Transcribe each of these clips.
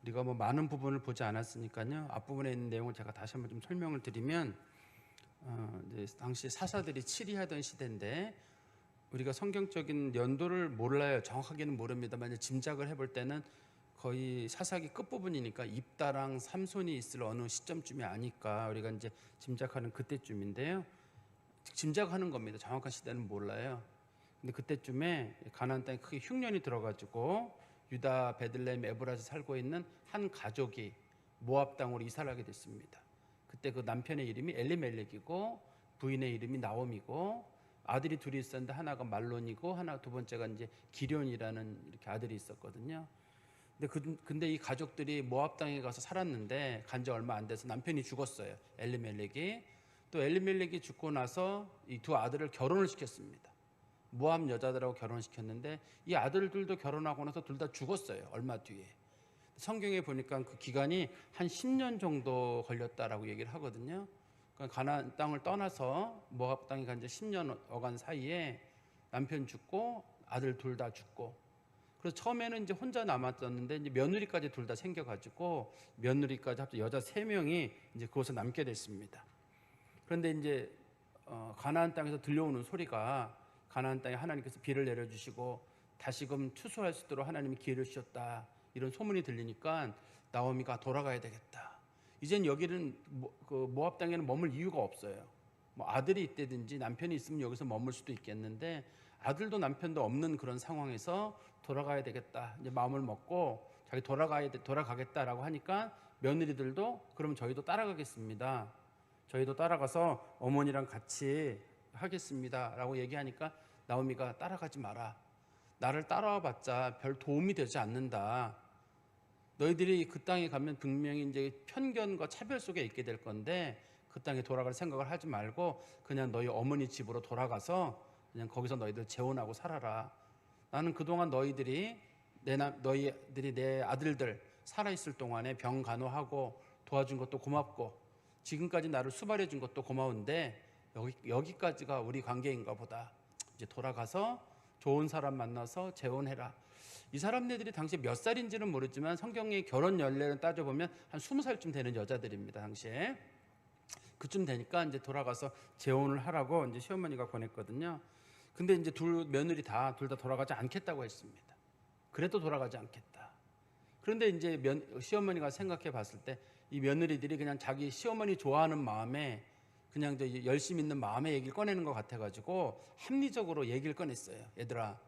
우리가 뭐 많은 부분을 보지 않았으니까요. 앞부분에 있는 내용을 제가 다시 한번 좀 설명을 드리면, 이제 당시 사사들이 치리하던 시대인데 우리가 성경적인 연도를 몰라요. 정확하게는 모릅니다만 이제 짐작을 해볼 때는 거의 사사기 끝부분이니까 입다랑 삼손이 있을 어느 시점쯤이 아닐까 우리가 이제 짐작하는 그때쯤인데요. 짐작하는 겁니다. 정확한 시대는 몰라요. 근데 그때쯤에 가나안 땅에 크게 흉년이 들어가지고 유다 베들레헴 에브라스에 살고 있는 한 가족이 모압 땅으로 이사를 하게 됐습니다. 그때 그 남편의 이름이 엘리멜렉이고 부인의 이름이 나옴이고 아들이 둘이 있었는데 하나가 말론이고 하나 두 번째가 이제 기련이라는 이렇게 아들이 있었거든요. 근데 이 가족들이 모압 땅에 가서 살았는데 간지 얼마 안 돼서 남편이 죽었어요. 엘리멜렉이. 또 엘리멜렉이 죽고 나서 이 두 아들을 결혼을 시켰습니다. 모압 여자들하고 결혼시켰는데 이 아들들도 결혼하고 나서 둘 다 죽었어요. 얼마 뒤에. 성경에 보니까 그 기간이 한 10년 정도 걸렸다라고 얘기를 하거든요. 그러니까 가나안 땅을 떠나서 모압 땅에 간 지 10년 어간 사이에 남편 죽고 아들 둘 다 죽고, 그래서 처음에는 이제 혼자 남았었는데 이제 며느리까지 둘 다 생겨가지고 며느리까지 합쳐 여자 3명이 이제 그곳에 남게 됐습니다. 그런데 이제 가나안 땅에서 들려오는 소리가 가나안 땅에 하나님께서 비를 내려주시고 다시금 추수할 수 있도록 하나님이 기회를 주셨다, 이런 소문이 들리니까 나오미가 돌아가야 되겠다. 이젠 여기는 모압 땅에는 머물 이유가 없어요. 뭐 아들이 있다든지 남편이 있으면 여기서 머물 수도 있겠는데 아들도 남편도 없는 그런 상황에서 돌아가야 되겠다 이제 마음을 먹고 자기 돌아가겠다라고 하니까 며느리들도 그럼 저희도 따라가겠습니다. 저희도 따라가서 어머니랑 같이 하겠습니다라고 얘기하니까 나오미가 따라가지 마라. 나를 따라와봤자 별 도움이 되지 않는다. 너희들이 그 땅에 가면 분명히 이제 편견과 차별 속에 있게 될 건데 그 땅에 돌아갈 생각을 하지 말고 그냥 너희 어머니 집으로 돌아가서 그냥 거기서 너희들 재혼하고 살아라. 나는 그동안 너희들이 내 아들들 살아있을 동안에 병 간호하고 도와준 것도 고맙고 지금까지 나를 수발해 준 것도 고마운데 여기까지가 우리 관계인가 보다. 이제 돌아가서 좋은 사람 만나서 재혼해라. 이 사람네들이 당시에 몇 살인지는 모르지만 성경의 결혼 연령을 따져보면 한 20살쯤 되는 여자들입니다. 당시에. 그쯤 되니까 이제 돌아가서 재혼을 하라고 이제 시어머니가 권했거든요. 근데 이제 며느리 둘 다 돌아가지 않겠다고 했습니다. 그래도 돌아가지 않겠다. 그런데 이제 시어머니가 생각해 봤을 때 이 며느리들이 그냥 자기 시어머니 좋아하는 마음에 그냥 열심히 있는 마음에 얘기를 꺼내는 것 같아가지고 합리적으로 얘기를 꺼냈어요. 얘들아,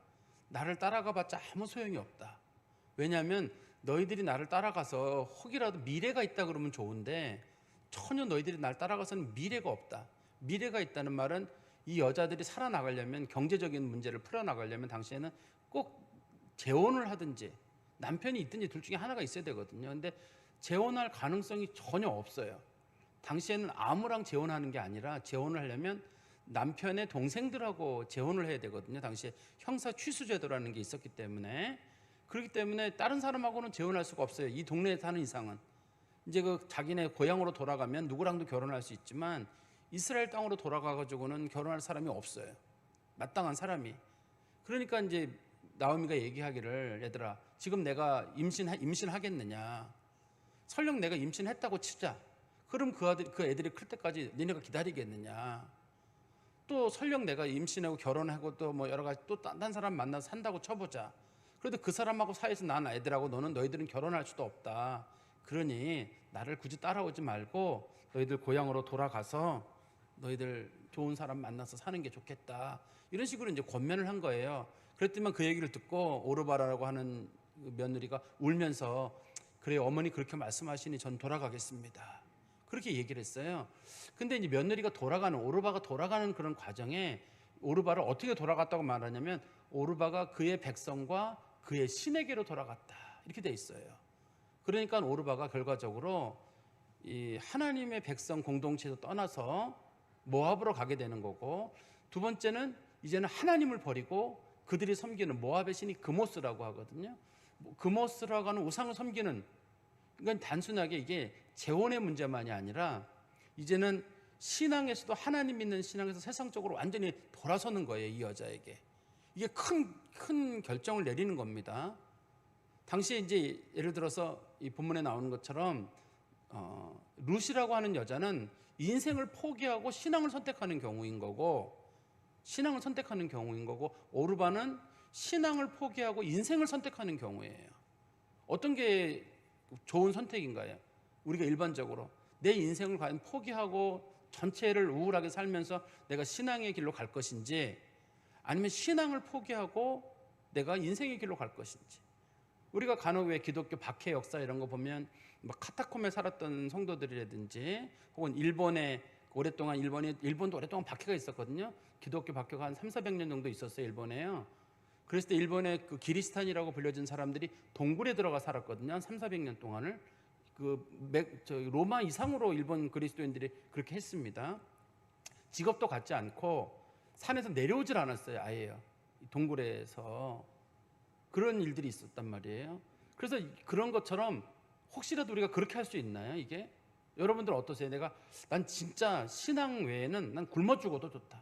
나를 따라가 봤자 아무 소용이 없다. 왜냐하면 너희들이 나를 따라가서 혹이라도 미래가 있다 그러면 좋은데 전혀 너희들이 날 따라가서는 미래가 없다. 미래가 있다는 말은 이 여자들이 살아나가려면, 경제적인 문제를 풀어나가려면 당시에는 꼭 재혼을 하든지 남편이 있든지 둘 중에 하나가 있어야 되거든요. 근데 재혼할 가능성이 전혀 없어요. 당시에는 아무랑 재혼하는 게 아니라 재혼을 하려면 남편의 동생들하고 재혼을 해야 되거든요. 당시에 형사 취수제도라는 게 있었기 때문에. 그렇기 때문에 다른 사람하고는 재혼할 수가 없어요. 이 동네에 사는 이상은. 이제 그 자기네 고향으로 돌아가면 누구랑도 결혼할 수 있지만 이스라엘 땅으로 돌아가가지고는 결혼할 사람이 없어요. 마땅한 사람이. 그러니까 이제 나오미가 얘기하기를, 얘들아, 지금 내가 임신하겠느냐? 설령 내가 임신했다고 치자. 그럼 그 애들이 클 때까지 니네가 기다리겠느냐? 또 설령 내가 임신하고 결혼하고 또 뭐 여러 가지 또 딴 사람 만나서 산다고 쳐보자. 그래도 그 사람하고 사이에서 난 애들하고 너희들은 결혼할 수도 없다. 그러니 나를 굳이 따라오지 말고 너희들 고향으로 돌아가서 너희들 좋은 사람 만나서 사는 게 좋겠다. 이런 식으로 이제 권면을 한 거예요. 그랬더니 그 얘기를 듣고 오르바라라고 하는 며느리가 울면서, 그래 어머니 그렇게 말씀하시니 전 돌아가겠습니다. 그렇게 얘기를 했어요. 근데 이제 며느리가 오르바가 돌아가는 그런 과정에 오르바를 어떻게 돌아갔다고 말하냐면 오르바가 그의 백성과 그의 신에게로 돌아갔다. 이렇게 돼 있어요. 그러니까 오르바가 결과적으로 이 하나님의 백성 공동체에서 떠나서 모압으로 가게 되는 거고, 두 번째는 이제는 하나님을 버리고 그들이 섬기는 모압의 신이 그모스라고 하거든요. 그모스라고 하는 우상을 섬기는, 그러니까 단순하게 이게 재혼의 문제만이 아니라 이제는 신앙에서도 하나님 믿는 신앙에서 세상적으로 완전히 돌아서는 거예요. 이 여자에게. 이게 큰 결정을 내리는 겁니다. 당시에 이제 예를 들어서 이 본문에 나오는 것처럼 룻이라고 하는 여자는 인생을 포기하고 신앙을 선택하는 경우인 거고, 오르바는 신앙을 포기하고 인생을 선택하는 경우예요. 어떤 게 좋은 선택인가요? 우리가 일반적으로 내 인생을 과연 포기하고 전체를 우울하게 살면서 내가 신앙의 길로 갈 것인지, 아니면 신앙을 포기하고 내가 인생의 길로 갈 것인지. 우리가 간혹 왜 기독교 박해 역사 이런 거 보면 막 카타콤에 살았던 성도들이라든지, 혹은 일본에 오랫동안 일본도 오랫동안 박해가 있었거든요. 기독교 박해가 한 300~400년 정도 있었어요, 일본에요. 그랬을 때 일본의 그 기리스탄이라고 불려진 사람들이 동굴에 들어가 살았거든요. 한 300~400년 동안을. 로마 이상으로 일본 그리스도인들이 그렇게 했습니다. 직업도 갖지 않고 산에서 내려오질 않았어요, 아예요. 동굴에서. 그런 일들이 있었단 말이에요. 그래서 그런 것처럼 혹시라도 우리가 그렇게 할 수 있나요, 이게? 여러분들 어떠세요? 난 진짜 신앙 외에는 난 굶어 죽어도 좋다.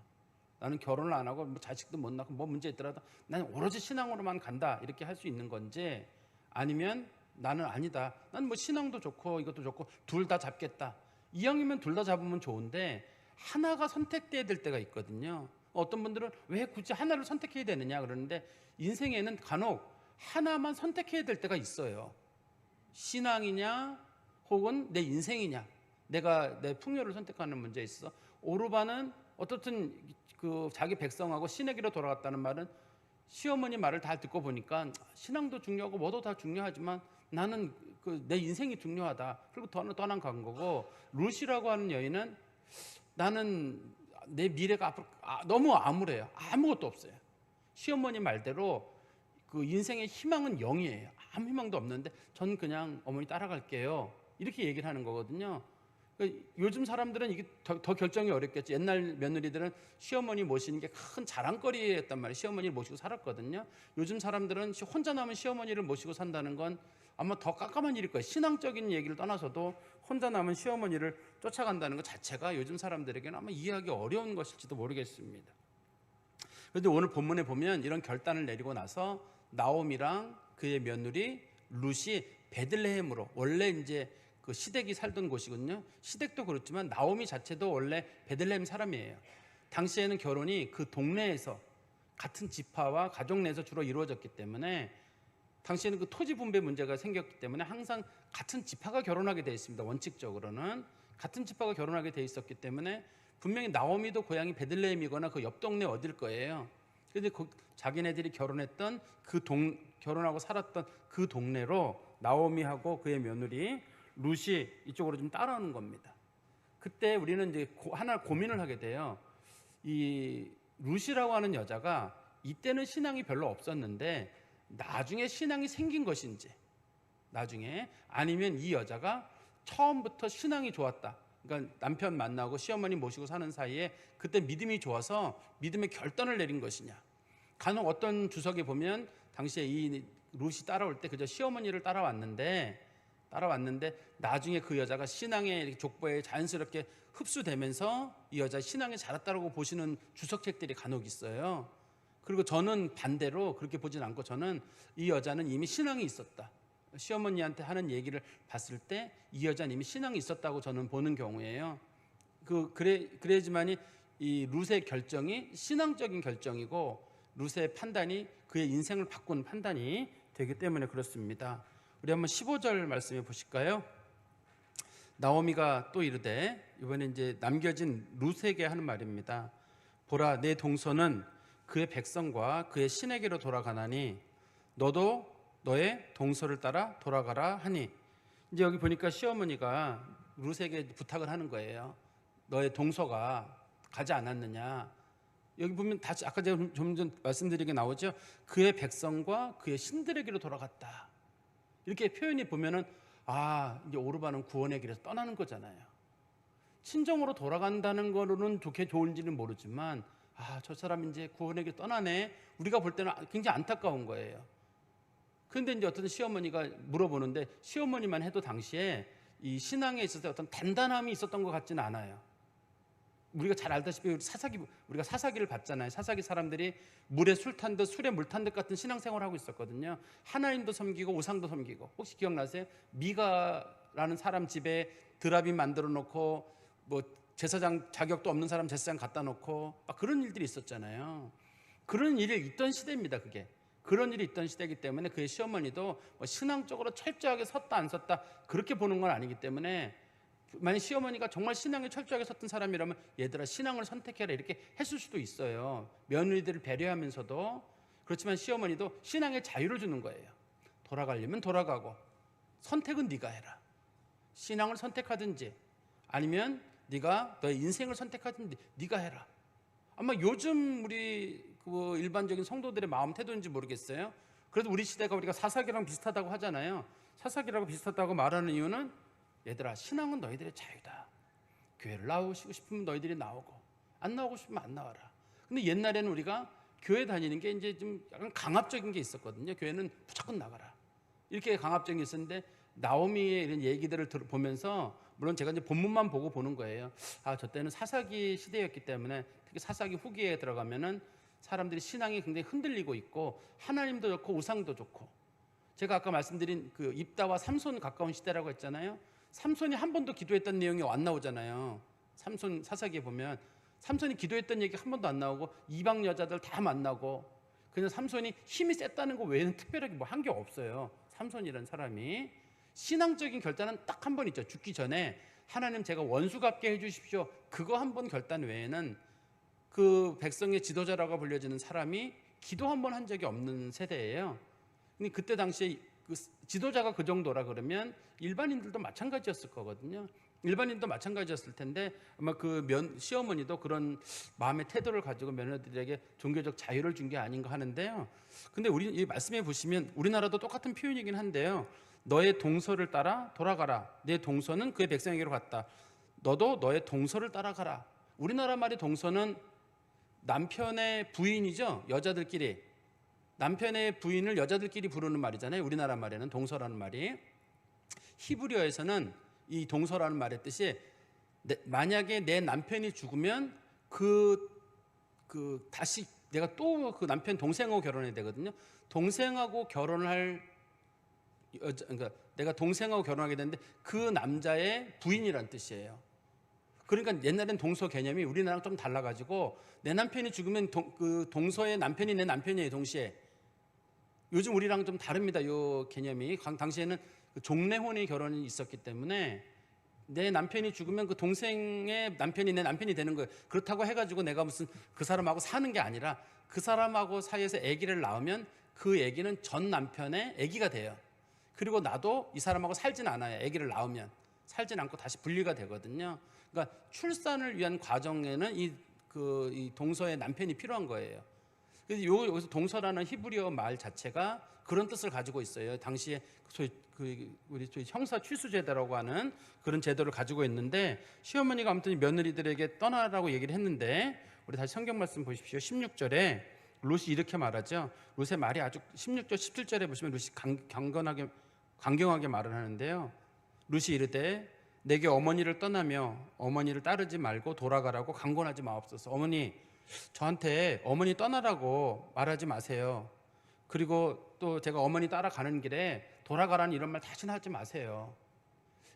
나는 결혼을 안 하고 뭐 자식도 못 낳고 뭐 문제 있더라도 난 오로지 신앙으로만 간다, 이렇게 할 수 있는 건지, 아니면 나는 아니다, 난 뭐 신앙도 좋고 이것도 좋고 둘 다 잡겠다, 이왕이면 둘 다 잡으면 좋은데 하나가 선택돼야 될 때가 있거든요. 어떤 분들은 왜 굳이 하나를 선택해야 되느냐 그러는데, 인생에는 간혹 하나만 선택해야 될 때가 있어요. 신앙이냐 혹은 내 인생이냐, 내가 내 풍요를 선택하는 문제에 있어서 오르바는 어떻든 그 자기 백성하고 신의 길로 돌아갔다는 말은, 시어머니 말을 다 듣고 보니까 신앙도 중요하고 뭐도 다 중요하지만 나는 내 인생이 중요하다, 그리고 떠난 간 거고, 룻이라고 하는 여인은 나는 내 미래가 앞으로 너무 암울해요. 아무것도 없어요. 시어머니 말대로 그 인생의 희망은 0이에요. 아무 희망도 없는데 전 그냥 어머니 따라갈게요, 이렇게 얘기를 하는 거거든요. 요즘 사람들은 이게 더 결정이 어렵겠죠. 옛날 며느리들은 시어머니 모시는 게 큰 자랑거리였단 말이에요. 시어머니를 모시고 살았거든요. 요즘 사람들은 혼자 남은 시어머니를 모시고 산다는 건 아마 더 깜깜한 일일 거예요. 신앙적인 얘기를 떠나서도 혼자 남은 시어머니를 쫓아간다는 것 자체가 요즘 사람들에게는 아마 이해하기 어려운 것일지도 모르겠습니다. 그런데 오늘 본문에 보면 이런 결단을 내리고 나서 나오미랑 그의 며느리 룻이 베들레헴으로, 원래 이제 그 시댁이 살던 곳이거든요. 시댁도 그렇지만 나오미 자체도 원래 베들레헴 사람이에요. 당시에는 결혼이 그 동네에서 같은 지파와 가족 내에서 주로 이루어졌기 때문에, 당시에는 그 토지 분배 문제가 생겼기 때문에 항상 같은 지파가 결혼하게 되어 있습니다. 원칙적으로는 같은 지파가 결혼하게 되어 있었기 때문에 분명히 나오미도 고향이 베들레헴이거나 그 옆 동네 어딜 거예요. 그런데 자기네들이 결혼했던 결혼하고 살았던 그 동네로 나오미하고 그의 며느리 룻이 이쪽으로 좀 따라오는 겁니다. 그때 우리는 이제 하나 고민을 하게 돼요. 이 룻이라고 하는 여자가 이때는 신앙이 별로 없었는데 나중에 신앙이 생긴 것인지, 나중에, 아니면 이 여자가 처음부터 신앙이 좋았다, 그러니까 남편 만나고 시어머니 모시고 사는 사이에 그때 믿음이 좋아서 믿음의 결단을 내린 것이냐. 간혹 어떤 주석에 보면 당시에 이 룻이 따라올 때 그저 시어머니를 따라왔는데 나중에 그 여자가 신앙의 족보에 자연스럽게 흡수되면서 이 여자 신앙에 자랐다고 보시는 주석책들이 간혹 있어요. 그리고 저는 반대로 그렇게 보진 않고, 저는 이 여자는 이미 신앙이 있었다, 시어머니한테 하는 얘기를 봤을 때 이 여자는 이미 신앙이 있었다고 저는 보는 경우예요. 그래야지만이 이 룻의 결정이 신앙적인 결정이고, 룻의 판단이 그의 인생을 바꾼 판단이 되기 때문에 그렇습니다. 우리 한번 15절 말씀해 보실까요? 나오미가 또 이르되, 이번에 이제 남겨진 룻에게 하는 말입니다. 보라, 내 동서는 그의 백성과 그의 신에게로 돌아가나니 너도 너의 동서를 따라 돌아가라 하니. 이제 여기 보니까 시어머니가 룻에게 부탁을 하는 거예요. 너의 동서가 가지 않았느냐. 여기 보면 다시 아까 제가 좀 전 말씀드린 게 나오죠. 그의 백성과 그의 신들에게로 돌아갔다, 이렇게 표현이 보면은 이제 오르바는 구원의 길에서 떠나는 거잖아요. 친정으로 돌아간다는 거로는 좋은지는 모르지만 저 사람 이제 구원의 길 떠나네, 우리가 볼 때는 굉장히 안타까운 거예요. 그런데 이제 어떤 시어머니가 물어보는데, 시어머니만 해도 당시에 이 신앙에 있어서 어떤 단단함이 있었던 것 같지는 않아요. 우리가 잘 알다시피 우리가 사사기를 봤잖아요. 사사기 사람들이 물에 술 탄 듯 술에 물 탄 듯 같은 신앙생활을 하고 있었거든요. 하나님도 섬기고 우상도 섬기고. 혹시 기억나세요? 미가라는 사람 집에 드라빔 만들어 놓고 뭐 제사장 자격도 없는 사람 제사장 갖다 놓고 막 그런 일들이 있었잖아요. 그런 일이 있던 시대입니다. 그게 그런 일이 있던 시대이기 때문에 그의 시어머니도 뭐 신앙적으로 철저하게 섰다 안 섰다 그렇게 보는 건 아니기 때문에, 만약 시어머니가 정말 신앙에 철저하게 섰던 사람이라면 얘들아 신앙을 선택해라 이렇게 했을 수도 있어요. 며느리들을 배려하면서도. 그렇지만 시어머니도 신앙의 자유를 주는 거예요. 돌아가려면 돌아가고 선택은 네가 해라. 신앙을 선택하든지 아니면 네가 너의 인생을 선택하든지 네가 해라. 아마 요즘 우리 그 일반적인 성도들의 마음 태도인지 모르겠어요. 그래도 우리 시대가 우리가 사사기랑 비슷하다고 하잖아요. 사사기라고 비슷하다고 말하는 이유는 얘들아 신앙은 너희들의 자유다. 교회를 나오시고 싶으면 너희들이 나오고 안 나오고 싶으면 안 나와라. 근데 옛날에는 우리가 교회 다니는 게 이제 좀 약간 강압적인 게 있었거든요. 교회는 무조건 나가라 이렇게 강압적인 게 있었는데, 나오미의 이런 얘기들을 보면서, 물론 제가 이제 본문만 보고 보는 거예요. 저 때는 사사기 시대였기 때문에 특히 사사기 후기에 들어가면은 사람들이 신앙이 굉장히 흔들리고 있고 하나님도 좋고 우상도 좋고, 제가 아까 말씀드린 그 입다와 삼손 가까운 시대라고 했잖아요. 삼손이 한 번도 기도했던 내용이 안 나오잖아요. 삼손 사사기에 보면 삼손이 기도했던 얘기 한 번도 안 나오고 이방 여자들 다 만나고, 그냥 삼손이 힘이 셌다는 거 외에는 특별하게 뭐 한 게 없어요. 삼손이라는 사람이 신앙적인 결단은 딱 한 번 있죠. 죽기 전에 하나님 제가 원수 갚게 해주십시오, 그거 한 번 결단 외에는 그 백성의 지도자라고 불려지는 사람이 기도 한 번 한 적이 없는 세대예요. 근데 그때 당시에 그 지도자가 그 정도라 그러면 일반인들도 마찬가지였을 거거든요. 일반인도 마찬가지였을 텐데 아마 그 시어머니도 그런 마음의 태도를 가지고 며느리들에게 종교적 자유를 준 게 아닌가 하는데요. 근데 우리 이 말씀에 보시면 우리나라도 똑같은 표현이긴 한데요. 너의 동서를 따라 돌아가라. 내 동서는 그의 백성에게로 갔다. 너도 너의 동서를 따라가라. 우리나라 말의 동서는 남편의 부인이죠. 여자들끼리 남편의 부인을 여자들끼리 부르는 말이잖아요. 우리나라 말에는 동서라는 말이. 히브리어에서는 이 동서라는 말의 뜻이 만약에 내 남편이 죽으면 다시 내가 또 그 남편 동생하고 결혼해야 되거든요. 동생하고 결혼을 할 여자, 그러니까 내가 동생하고 결혼하게 되는데 그 남자의 부인이란 뜻이에요. 그러니까 옛날엔 동서 개념이 우리나라랑 좀 달라가지고 내 남편이 죽으면 그 동서의 남편이 내 남편이에요. 동시에. 요즘 우리랑 좀 다릅니다. 요 개념이. 당시에는 종례혼의 결혼이 있었기 때문에 내 남편이 죽으면 그 동생의 남편이 내 남편이 되는 거예요. 그렇다고 해가지고 내가 무슨 그 사람하고 사는 게 아니라 그 사람하고 사이에서 아기를 낳으면 그 아기는 전 남편의 아기가 돼요. 그리고 나도 이 사람하고 살진 않아요. 아기를 낳으면 살진 않고 다시 분리가 되거든요. 그러니까 출산을 위한 과정에는 이 동서의 남편이 필요한 거예요. 그래서 여기서 동서라는 히브리어 말 자체가 그런 뜻을 가지고 있어요. 당시에 우리 형사 취수제도라고 하는 그런 제도를 가지고 있는데, 시어머니가 아무튼 며느리들에게 떠나라고 얘기를 했는데, 우리 다시 성경 말씀 보십시오. 16절에 롯이 이렇게 말하죠. 롯의 말이 아주 16절 17절에 보시면 롯이 강경하게 말을 하는데요. 롯이 이르되 내게 어머니를 떠나며 어머니를 따르지 말고 돌아가라고 강권하지 마옵소서. 어머니, 저한테 어머니 떠나라고 말하지 마세요. 그리고 또 제가 어머니 따라가는 길에 돌아가라는 이런 말 다시는 하지 마세요.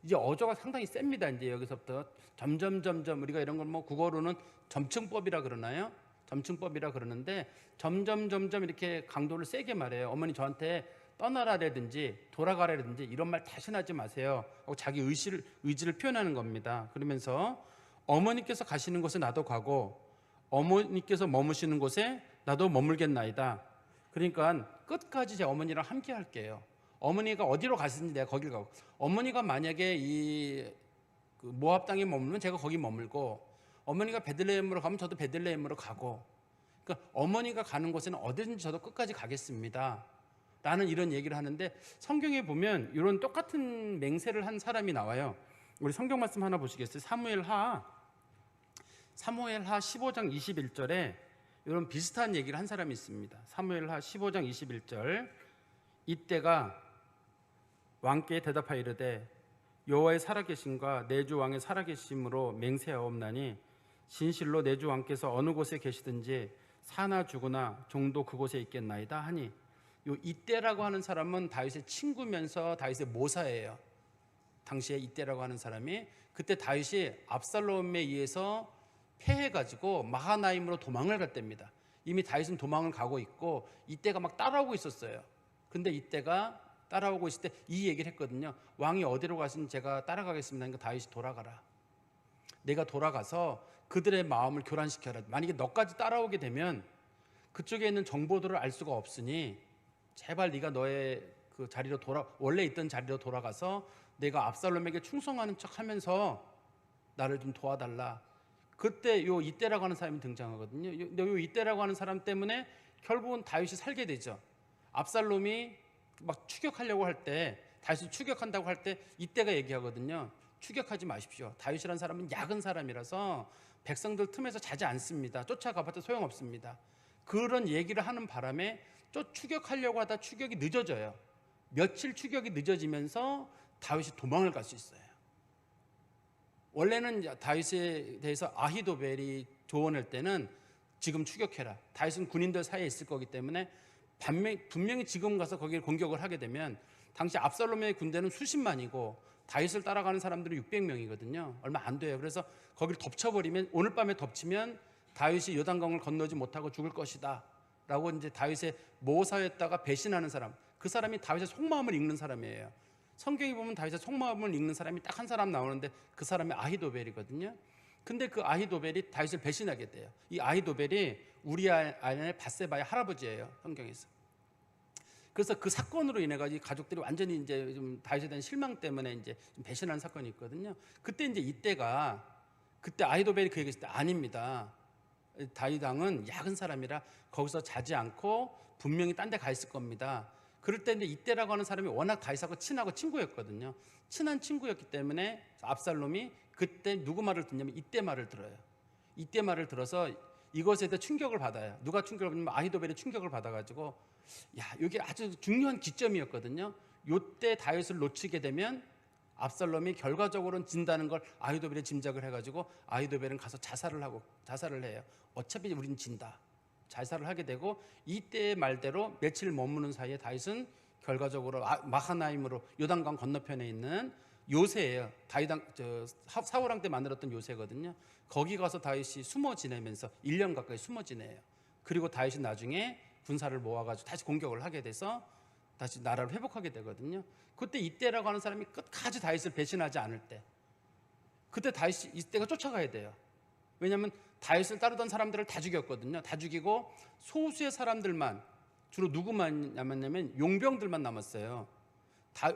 이제 어조가 상당히 셉니다. 이제 여기서부터 점점 우리가 이런 걸 뭐 국어로는 점층법이라 그러나요? 점층법이라 그러는데 점점 이렇게 강도를 세게 말해요. 어머니 저한테 떠나라라든지 돌아가라든지 이런 말 다시는 하지 마세요 하고 자기 의지를 표현하는 겁니다. 그러면서 어머니께서 가시는 곳에 나도 가고 어머니께서 머무시는 곳에 나도 머물겠나이다. 그러니까 끝까지 제 어머니랑 함께 할게요. 어머니가 어디로 가시는지 내가 거길 가고, 어머니가 만약에 이 모압 땅에 머물면 제가 거기 머물고, 어머니가 베들레헴으로 가면 저도 베들레헴으로 가고, 그러니까 어머니가 가는 곳에는 어디든지 저도 끝까지 가겠습니다 라는 이런 얘기를 하는데, 성경에 보면 이런 똑같은 맹세를 한 사람이 나와요. 우리 성경 말씀 하나 보시겠어요? 사무엘하 15장 21절에 이런 비슷한 얘기를 한 사람이 있습니다. 사무엘하 15장 21절. 이때가 왕께 대답하여 이르되 여호와의 살아계심과 내 주 왕의 살아계심으로 맹세하옵나니 진실로 내 주 왕께서 어느 곳에 계시든지 사나 죽으나 종도 그곳에 있겠나이다 하니, 요 이때라고 하는 사람은 다윗의 친구면서 다윗의 모사예요. 당시에 이때라고 하는 사람이, 그때 다윗이 압살롬에 의해서 패해가지고 마하나임으로 도망을 갈 때입니다. 이미 다윗은 도망을 가고 있고 이때가 막 따라오고 있었어요. 근데 이때가 따라오고 있을 때 이 얘기를 했거든요. 왕이 어디로 가시면 제가 따라가겠습니다. 그러니까 다윗이 돌아가라. 내가 돌아가서 그들의 마음을 교란시켜라. 만약에 너까지 따라오게 되면 그쪽에 있는 정보들을 알 수가 없으니 제발 네가 너의 그 자리로 원래 있던 자리로 돌아가서 내가 압살롬에게 충성하는 척하면서 나를 좀 도와달라. 그때 요 이때라고 하는 사람이 등장하거든요. 요 이때라고 하는 사람 때문에 결국은 다윗이 살게 되죠. 압살롬이 막 추격하려고 할 때, 다윗을 추격한다고 할 때 이때가 얘기하거든요. 추격하지 마십시오. 다윗이라는 사람은 약은 사람이라서 백성들 틈에서 자지 않습니다. 쫓아가봤자 소용없습니다. 그런 얘기를 하는 바람에 추격하려고 하다 추격이 늦어져요. 며칠 추격이 늦어지면서 다윗이 도망을 갈 수 있어요. 원래는 다윗에 대해서 아히도벨이 조언할 때는 지금 추격해라. 다윗은 군인들 사이에 있을 거기 때문에 분명히 지금 가서 거기를 공격을 하게 되면, 당시 압살롬의 군대는 수십만이고 다윗을 따라가는 사람들은 600명이거든요. 얼마 안 돼요. 그래서 거기를 덮쳐버리면, 오늘 밤에 덮치면 다윗이 요단강을 건너지 못하고 죽을 것이다 라고 이제 다윗의 모사였다가 배신하는 사람, 그 사람이 다윗의 속마음을 읽는 사람이에요. 성경에 보면 다윗의 속마음을 읽는 사람이 딱 한 사람 나오는데 그 사람이 아히도벨이거든요. 근데 그 아히도벨이 다윗을 배신하게 돼요. 이 아히도벨이 우리아의 아내 밧세바의 할아버지예요, 성경에서. 그래서 그 사건으로 인해 가지고 가족들이 완전히 이제 좀 다윗에 대한 실망 때문에 이제 좀 배신하는 사건이 있거든요. 그때 이제 그때 아히도벨이 그 얘기했을 때, 아닙니다. 다윗 왕은 약은 사람이라 거기서 자지 않고 분명히 딴 데 가 있을 겁니다. 그럴 때 이때라고 하는 사람이 워낙 다윗하고 친하고 친구였거든요. 친한 친구였기 때문에 압살롬이 그때 누구 말을 듣냐면 이때 말을 들어요. 이때 말을 들어서 이것에 대해 충격을 받아요. 누가 충격을 받냐면 아히도벨이 충격을 받아가지고, 야, 이게 아주 중요한 기점이었거든요. 요때 다윗을 놓치게 되면 압살롬이 결과적으로는 진다는 걸 아히도벨이 짐작을 해가지고 아히도벨은 가서 자살을 해요. 어차피 우린 진다. 자살을 하게 되고, 이때의 말대로 며칠 머무는 사이에 다윗은 결과적으로 마하나임으로 요단강 건너편에 있는 요새예요. 사울 왕 때 만들었던 요새거든요. 거기 가서 다윗이 숨어 지내면서 1년 가까이 숨어 지내요. 그리고 다윗이 나중에 군사를 모아가지고 다시 공격을 하게 돼서 다시 나라를 회복하게 되거든요. 그때 이때라고 하는 사람이 끝까지 다윗을 배신하지 않을 때, 그때 다윗이 이때가 쫓아가야 돼요. 왜냐하면 다윗을 따르던 사람들을 다 죽였거든요. 다 죽이고 소수의 사람들만, 주로 누구만 남았냐면 용병들만 남았어요.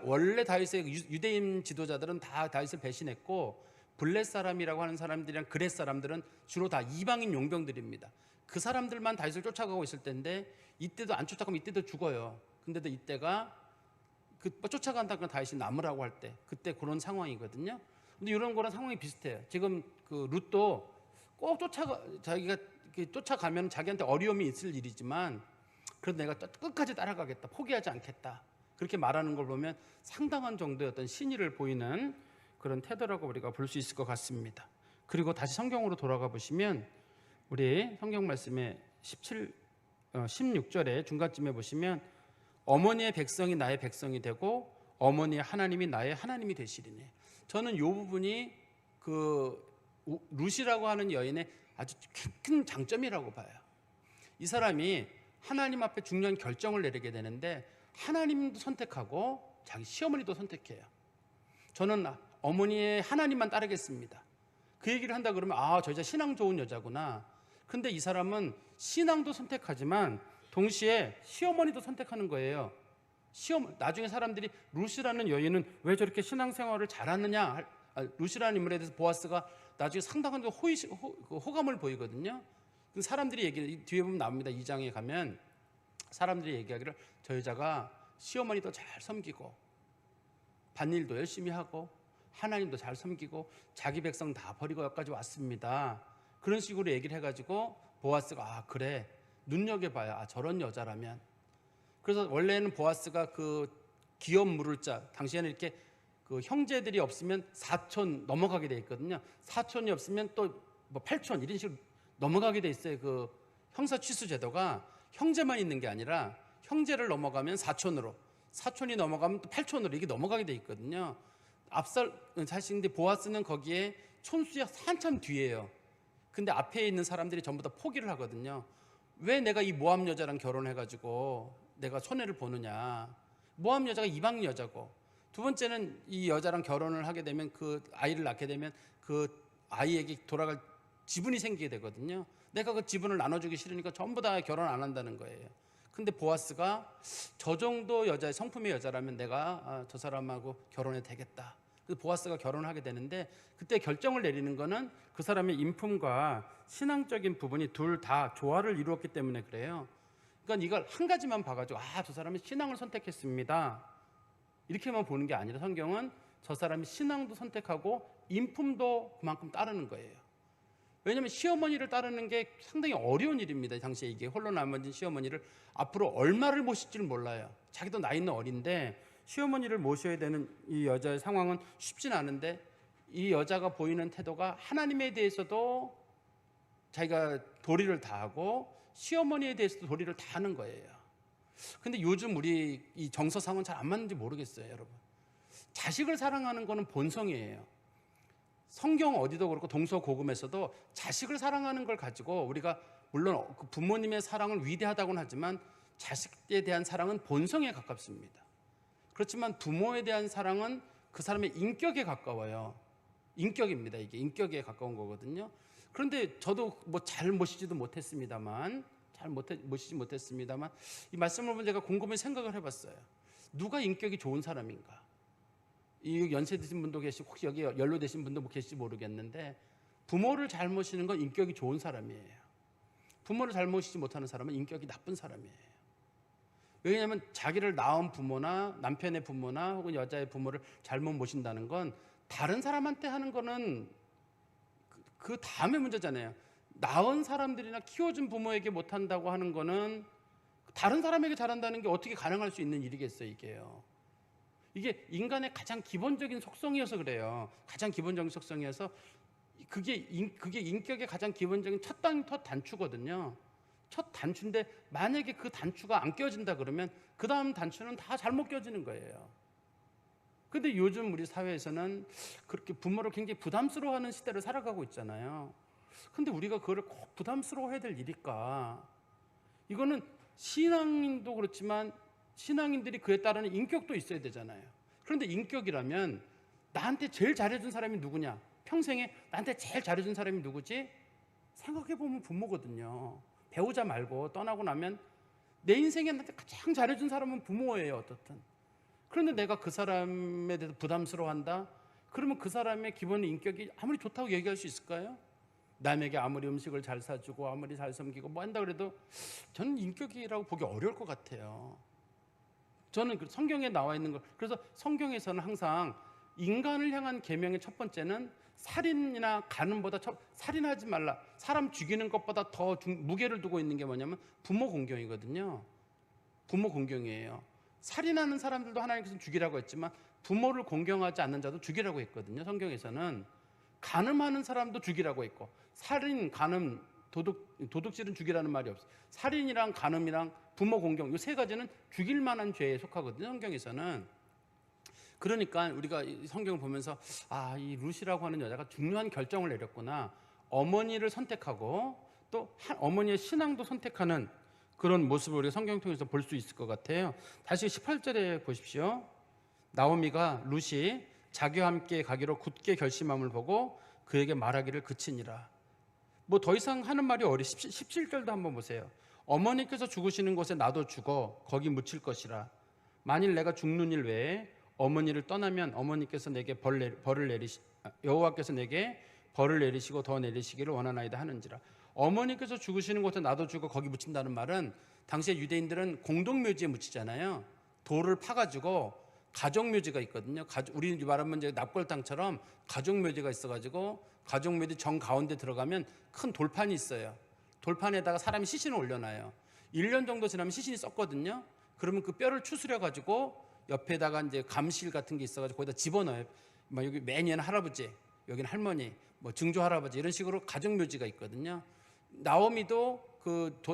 원래 다윗의 유대인 지도자들은 다 다윗을 배신했고, 블렛 사람이라고 하는 사람들이랑 그렛 사람들은 주로 다 이방인 용병들입니다. 그 사람들만 다윗을 쫓아가고 있을 때인데, 이때도 안 쫓아가면 이때도 죽어요. 근데도 이때가 쫓아간다고 다윗이 남으라고 할 때, 그때 그런 상황이거든요. 근데 이런 거랑 상황이 비슷해요. 지금 그 룻도 꼭 자기가 쫓아가면 자기한테 어려움이 있을 일이지만, 그래도 내가 끝까지 따라가겠다, 포기하지 않겠다, 그렇게 말하는 걸 보면 상당한 정도의 어떤 신의를 보이는 그런 태도라고 우리가 볼 수 있을 것 같습니다. 그리고 다시 성경으로 돌아가 보시면, 우리 성경 말씀에 16절에 중간쯤에 보시면, 어머니의 백성이 나의 백성이 되고 어머니의 하나님이 나의 하나님이 되시리니. 저는 이 부분이 룻이라고 하는 여인의 아주 큰 장점이라고 봐요. 이 사람이 하나님 앞에 중요한 결정을 내리게 되는데, 하나님도 선택하고 자기 시어머니도 선택해요. 저는 어머니의 하나님만 따르겠습니다, 그 얘기를 한다 그러면 저 여자 신앙 좋은 여자구나. 근데 이 사람은 신앙도 선택하지만 동시에 시어머니도 선택하는 거예요. 나중에 사람들이 룻이라는 여인은 왜 저렇게 신앙생활을 잘하느냐, 룻이라는 인물에 대해서 보아스가 나중에 상당한 호감을 보이거든요. 사람들이 뒤에 보면 나옵니다. 2장에 가면 사람들이 얘기하기를, 저 여자가 시어머니도 잘 섬기고 밭일도 열심히 하고 하나님도 잘 섬기고 자기 백성 다 버리고 여기까지 왔습니다. 그런 식으로 얘기를 해가지고 보아스가 그래, 눈여겨봐야 저런 여자라면. 그래서 원래는 보아스가 그 기업 물을 자, 당시에는 이렇게 그 형제들이 없으면 사촌 넘어가게 돼 있거든요. 사촌이 없으면 또 뭐 8촌 이런 식으로 넘어가게 돼 있어요. 그 형사 취수 제도가 형제만 있는 게 아니라 형제를 넘어가면 4촌으로, 4촌이 넘어가면 또 8촌으로 이게 넘어가게 돼 있거든요. 사실 근데 보아스는 거기에 촌수야 한참 뒤에요. 근데 앞에 있는 사람들이 전부 다 포기를 하거든요. 왜 내가 이 모함 여자랑 결혼해가지고 내가 손해를 보느냐. 모함 여자가 이방 여자고, 두 번째는 이 여자랑 결혼을 하게 되면 그 아이를 낳게 되면 그 아이에게 돌아갈 지분이 생기게 되거든요. 내가 그 지분을 나눠주기 싫으니까 전부 다 결혼 안 한다는 거예요. 근데 보아스가 저 정도 여자의 성품의 여자라면 내가 저 사람하고 결혼해도 되겠다. 그래서 보아스가 결혼을 하게 되는데, 그때 결정을 내리는 거는 그 사람의 인품과 신앙적인 부분이 둘 다 조화를 이루었기 때문에 그래요. 그러니까 이걸 한 가지만 봐가지고 저 사람이 신앙을 선택했습니다, 이렇게만 보는 게 아니라 성경은 저 사람이 신앙도 선택하고 인품도 그만큼 따르는 거예요. 왜냐하면 시어머니를 따르는 게 상당히 어려운 일입니다. 당시에 이게 홀로 남은 시어머니를 앞으로 얼마를 모실지를 몰라요. 자기도 나이는 어린데 시어머니를 모셔야 되는 이 여자의 상황은 쉽진 않은데, 이 여자가 보이는 태도가 하나님에 대해서도 자기가 도리를 다하고 시어머니에 대해서도 도리를 다하는 거예요. 근데 요즘 우리 이 정서상은 잘 안 맞는지 모르겠어요, 여러분. 자식을 사랑하는 거는 본성이에요. 성경 어디도 그렇고 동서고금에서도 자식을 사랑하는 걸 가지고 우리가 물론 부모님의 사랑을 위대하다고는 하지만 자식에 대한 사랑은 본성에 가깝습니다. 그렇지만 부모에 대한 사랑은 그 사람의 인격에 가까워요. 인격입니다. 이게 인격에 가까운 거거든요. 그런데 저도 뭐 잘 모시지 못했습니다만 이 말씀을 보면 제가 곰곰이 생각을 해봤어요. 누가 인격이 좋은 사람인가? 이 연세 드신 분도 계시고 혹시 여기 연로 되신 분도 계실지 모르겠는데, 부모를 잘 모시는 건 인격이 좋은 사람이에요. 부모를 잘 모시지 못하는 사람은 인격이 나쁜 사람이에요. 왜냐하면 자기를 낳은 부모나 남편의 부모나 혹은 여자의 부모를 잘못 모신다는 건 다른 사람한테 하는 거는 그 다음의 문제잖아요. 낳은 사람들이나 키워준 부모에게 못한다고 하는 거는 다른 사람에게 잘한다는 게 어떻게 가능할 수 있는 일이겠어요, 이게요. 이게 인간의 가장 기본적인 속성이어서 그래요. 가장 기본적인 속성이어서 그게 인격의 가장 기본적인 첫 단추거든요. 첫 단추인데 만약에 그 단추가 안 껴진다 그러면 그 다음 단추는 다 잘못 껴지는 거예요. 근데 요즘 우리 사회에서는 그렇게 부모를 굉장히 부담스러워하는 시대를 살아가고 있잖아요. 근데 우리가 그거를 꼭 부담스러워해야 될 일일까? 이거는 신앙인도 그렇지만 신앙인들이 그에 따르는 인격도 있어야 되잖아요. 그런데 인격이라면 나한테 제일 잘해준 사람이 누구냐? 평생에 나한테 제일 잘해준 사람이 누구지? 생각해보면 부모거든요. 배우자 말고 떠나고 나면 내 인생에 나한테 가장 잘해준 사람은 부모예요, 어떻든. 그런데 내가 그 사람에 대해서 부담스러워한다? 그러면 그 사람의 기본 인격이 아무리 좋다고 얘기할 수 있을까요? 남에게 아무리 음식을 잘 사주고 아무리 잘 섬기고 뭐 한다 그래도 저는 인격이라고 보기 어려울 것 같아요. 저는 성경에 나와 있는 거, 그래서 성경에서는 항상 인간을 향한 계명의 첫 번째는 살인이나 간음보다 살인하지 말라, 사람 죽이는 것보다 더 무게를 두고 있는 게 뭐냐면 부모 공경이거든요. 부모 공경이에요. 살인하는 사람들도 하나님께서는 죽이라고 했지만 부모를 공경하지 않는 자도 죽이라고 했거든요. 성경에서는 간음하는 사람도 죽이라고 했고, 살인, 간음, 도둑질은 죽이라는 말이 없어요. 살인이랑 간음이랑 부모 공경, 이 세 가지는 죽일 만한 죄에 속하거든요, 성경에서는. 그러니까 우리가 이 성경을 보면서 이 루시라고 하는 여자가 중요한 결정을 내렸구나. 어머니를 선택하고 또 어머니의 신앙도 선택하는 그런 모습을 우리가 성경 통해서 볼 수 있을 것 같아요. 다시 18절에 보십시오. 나오미가 루시 자기와 함께 가기로 굳게 결심함을 보고 그에게 말하기를 그치니라. 뭐 더 이상 하는 말이 17절도 한번 보세요. 어머니께서 죽으시는 곳에 나도 죽어 거기 묻힐 것이라. 만일 내가 죽는 일 외에 어머니를 떠나면 어머니께서 내게 여호와께서 내게 벌을 내리시고 더 내리시기를 원하나이다 하는지라. 어머니께서 죽으시는 곳에 나도 죽어 거기 묻힌다는 말은 당시에 유대인들은 공동묘지에 묻히잖아요. 돌을 파가지고 가족묘지가 있거든요. 우리 말하면 이제 납골당처럼 가족묘지가 있어가지고 가족묘지 정 가운데 들어가면 큰 돌판이 있어요. 돌판에다가 사람이 시신을 올려놔요. 1년 정도 지나면 시신이 썩거든요. 그러면 그 뼈를 추스려가지고 옆에다가 이제 감실 같은 게 있어가지고 거기다 집어넣어요. 막 여기 매년 할아버지 여기는 할머니, 뭐 증조 할아버지 이런 식으로 가족 묘지가 있거든요. 나오미도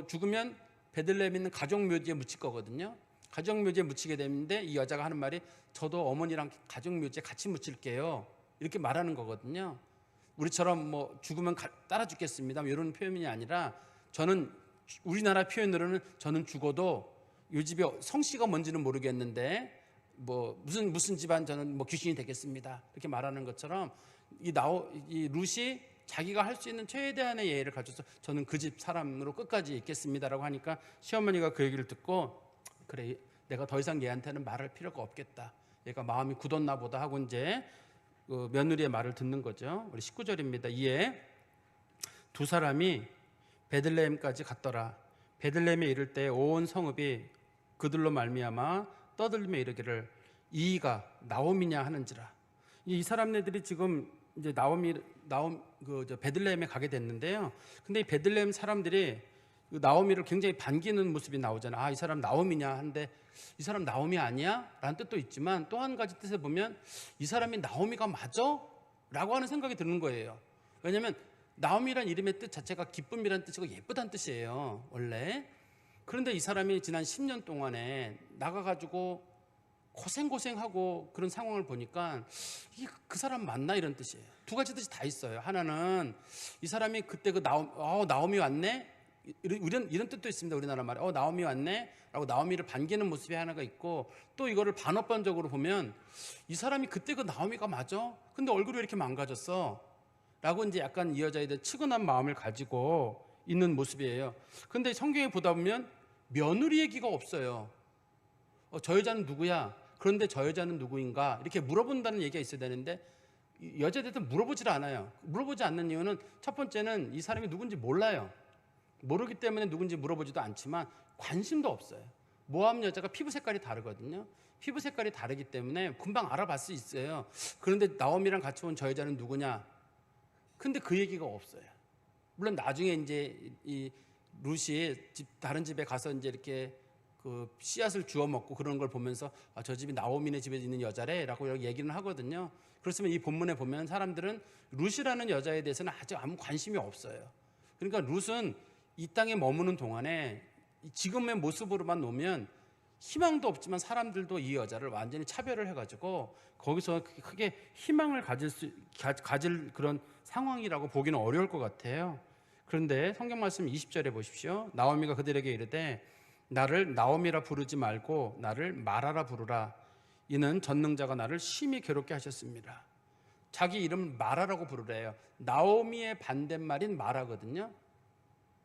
죽으면 베들레헴에 있는 가족 묘지에 묻힐 거거든요. 가족 묘지에 묻히게 되는데 이 여자가 하는 말이 저도 어머니랑 가족 묘지에 같이 묻힐게요. 이렇게 말하는 거거든요. 우리처럼 뭐 죽으면 따라 죽겠습니다. 이런 표현이 아니라 저는 우리나라 표현으로는 저는 죽어도 이 집에 성씨가 뭔지는 모르겠는데 뭐 무슨 집안 저는 뭐 귀신이 되겠습니다. 이렇게 말하는 것처럼 이 룻이 자기가 할 수 있는 최대한의 예의를 가져서 저는 그 집 사람으로 끝까지 있겠습니다라고 하니까 시어머니가 그 얘기를 듣고 그래 내가 더 이상 얘한테는 말할 필요가 없겠다. 얘가 마음이 굳었나 보다 하고 이제 그 며느리의 말을 듣는 거죠. 우리 19절입니다. 이에 두 사람이 베들레헴까지 갔더라. 베들레헴에 이를 때 온 성읍이 그들로 말미암아 떠들며 이르기를 이가 나오미냐 하는지라. 이 사람네들이 지금 이제 베들레헴에 가게 됐는데요. 근데 이 베들레헴 사람들이 나오미를 굉장히 반기는 모습이 나오잖아요. 아, 이 사람 나오미냐 하는데 이 사람 나오미 아니야? 라는 뜻도 있지만 또 한 가지 뜻에 보면 이 사람이 나오미가 맞아? 라고 하는 생각이 드는 거예요. 왜냐하면 나오미란 이름의 뜻 자체가 기쁨이란 뜻이고 예쁘다는 뜻이에요, 원래. 그런데 이 사람이 지난 10년 동안에 나가가지고 고생하고 그런 상황을 보니까 이게 그 사람 맞나 이런 뜻이에요. 두 가지 뜻이 다 있어요. 하나는 이 사람이 그때 나오미 왔네? 이런 뜻도 있습니다. 우리나라 말에 나오미 왔네? 라고 나오미를 반기는 모습이 하나가 있고 또 이거를 반어반적으로 보면 이 사람이 그때 그 나오미가 맞아? 근데 얼굴이 왜 이렇게 망가졌어? 라고 이제 약간 이 여자에 대해 측은한 마음을 가지고 있는 모습이에요. 근데 성경에 보다 보면 며느리 얘기가 없어요. 저 여자는 누구야? 그런데 저 여자는 누구인가? 이렇게 물어본다는 얘기가 있어야 되는데 여자에 대해서 물어보질 않아요. 물어보지 않는 이유는 첫 번째는 이 사람이 누군지 몰라요. 모르기 때문에 누군지 물어보지도 않지만 관심도 없어요. 모함 여자가 피부 색깔이 다르거든요. 피부 색깔이 다르기 때문에 금방 알아볼 수 있어요. 그런데 나오미랑 같이 온 저 여자는 누구냐? 근데 그 얘기가 없어요. 물론 나중에 이제 이 룻이 다른 집에 가서 이제 이렇게 그 씨앗을 주워 먹고 그런 걸 보면서 저 집이 나오미네 집에 있는 여자래라고 얘기는 하거든요. 그렇지만 이 본문에 보면 사람들은 룻이라는 여자에 대해서는 아주 아무 관심이 없어요. 그러니까 룻은 이 땅에 머무는 동안에 지금의 모습으로만 놓으면 희망도 없지만 사람들도 이 여자를 완전히 차별을 해가지고 거기서 크게 희망을 가질 그런 상황이라고 보기는 어려울 것 같아요. 그런데 성경 말씀 20절에 보십시오. 나오미가 그들에게 이르되 나를 나오미라 부르지 말고 나를 마라라 부르라. 이는 전능자가 나를 심히 괴롭게 하셨습니다. 자기 이름 마라라고 부르래요. 나오미의 반대말인 마라거든요.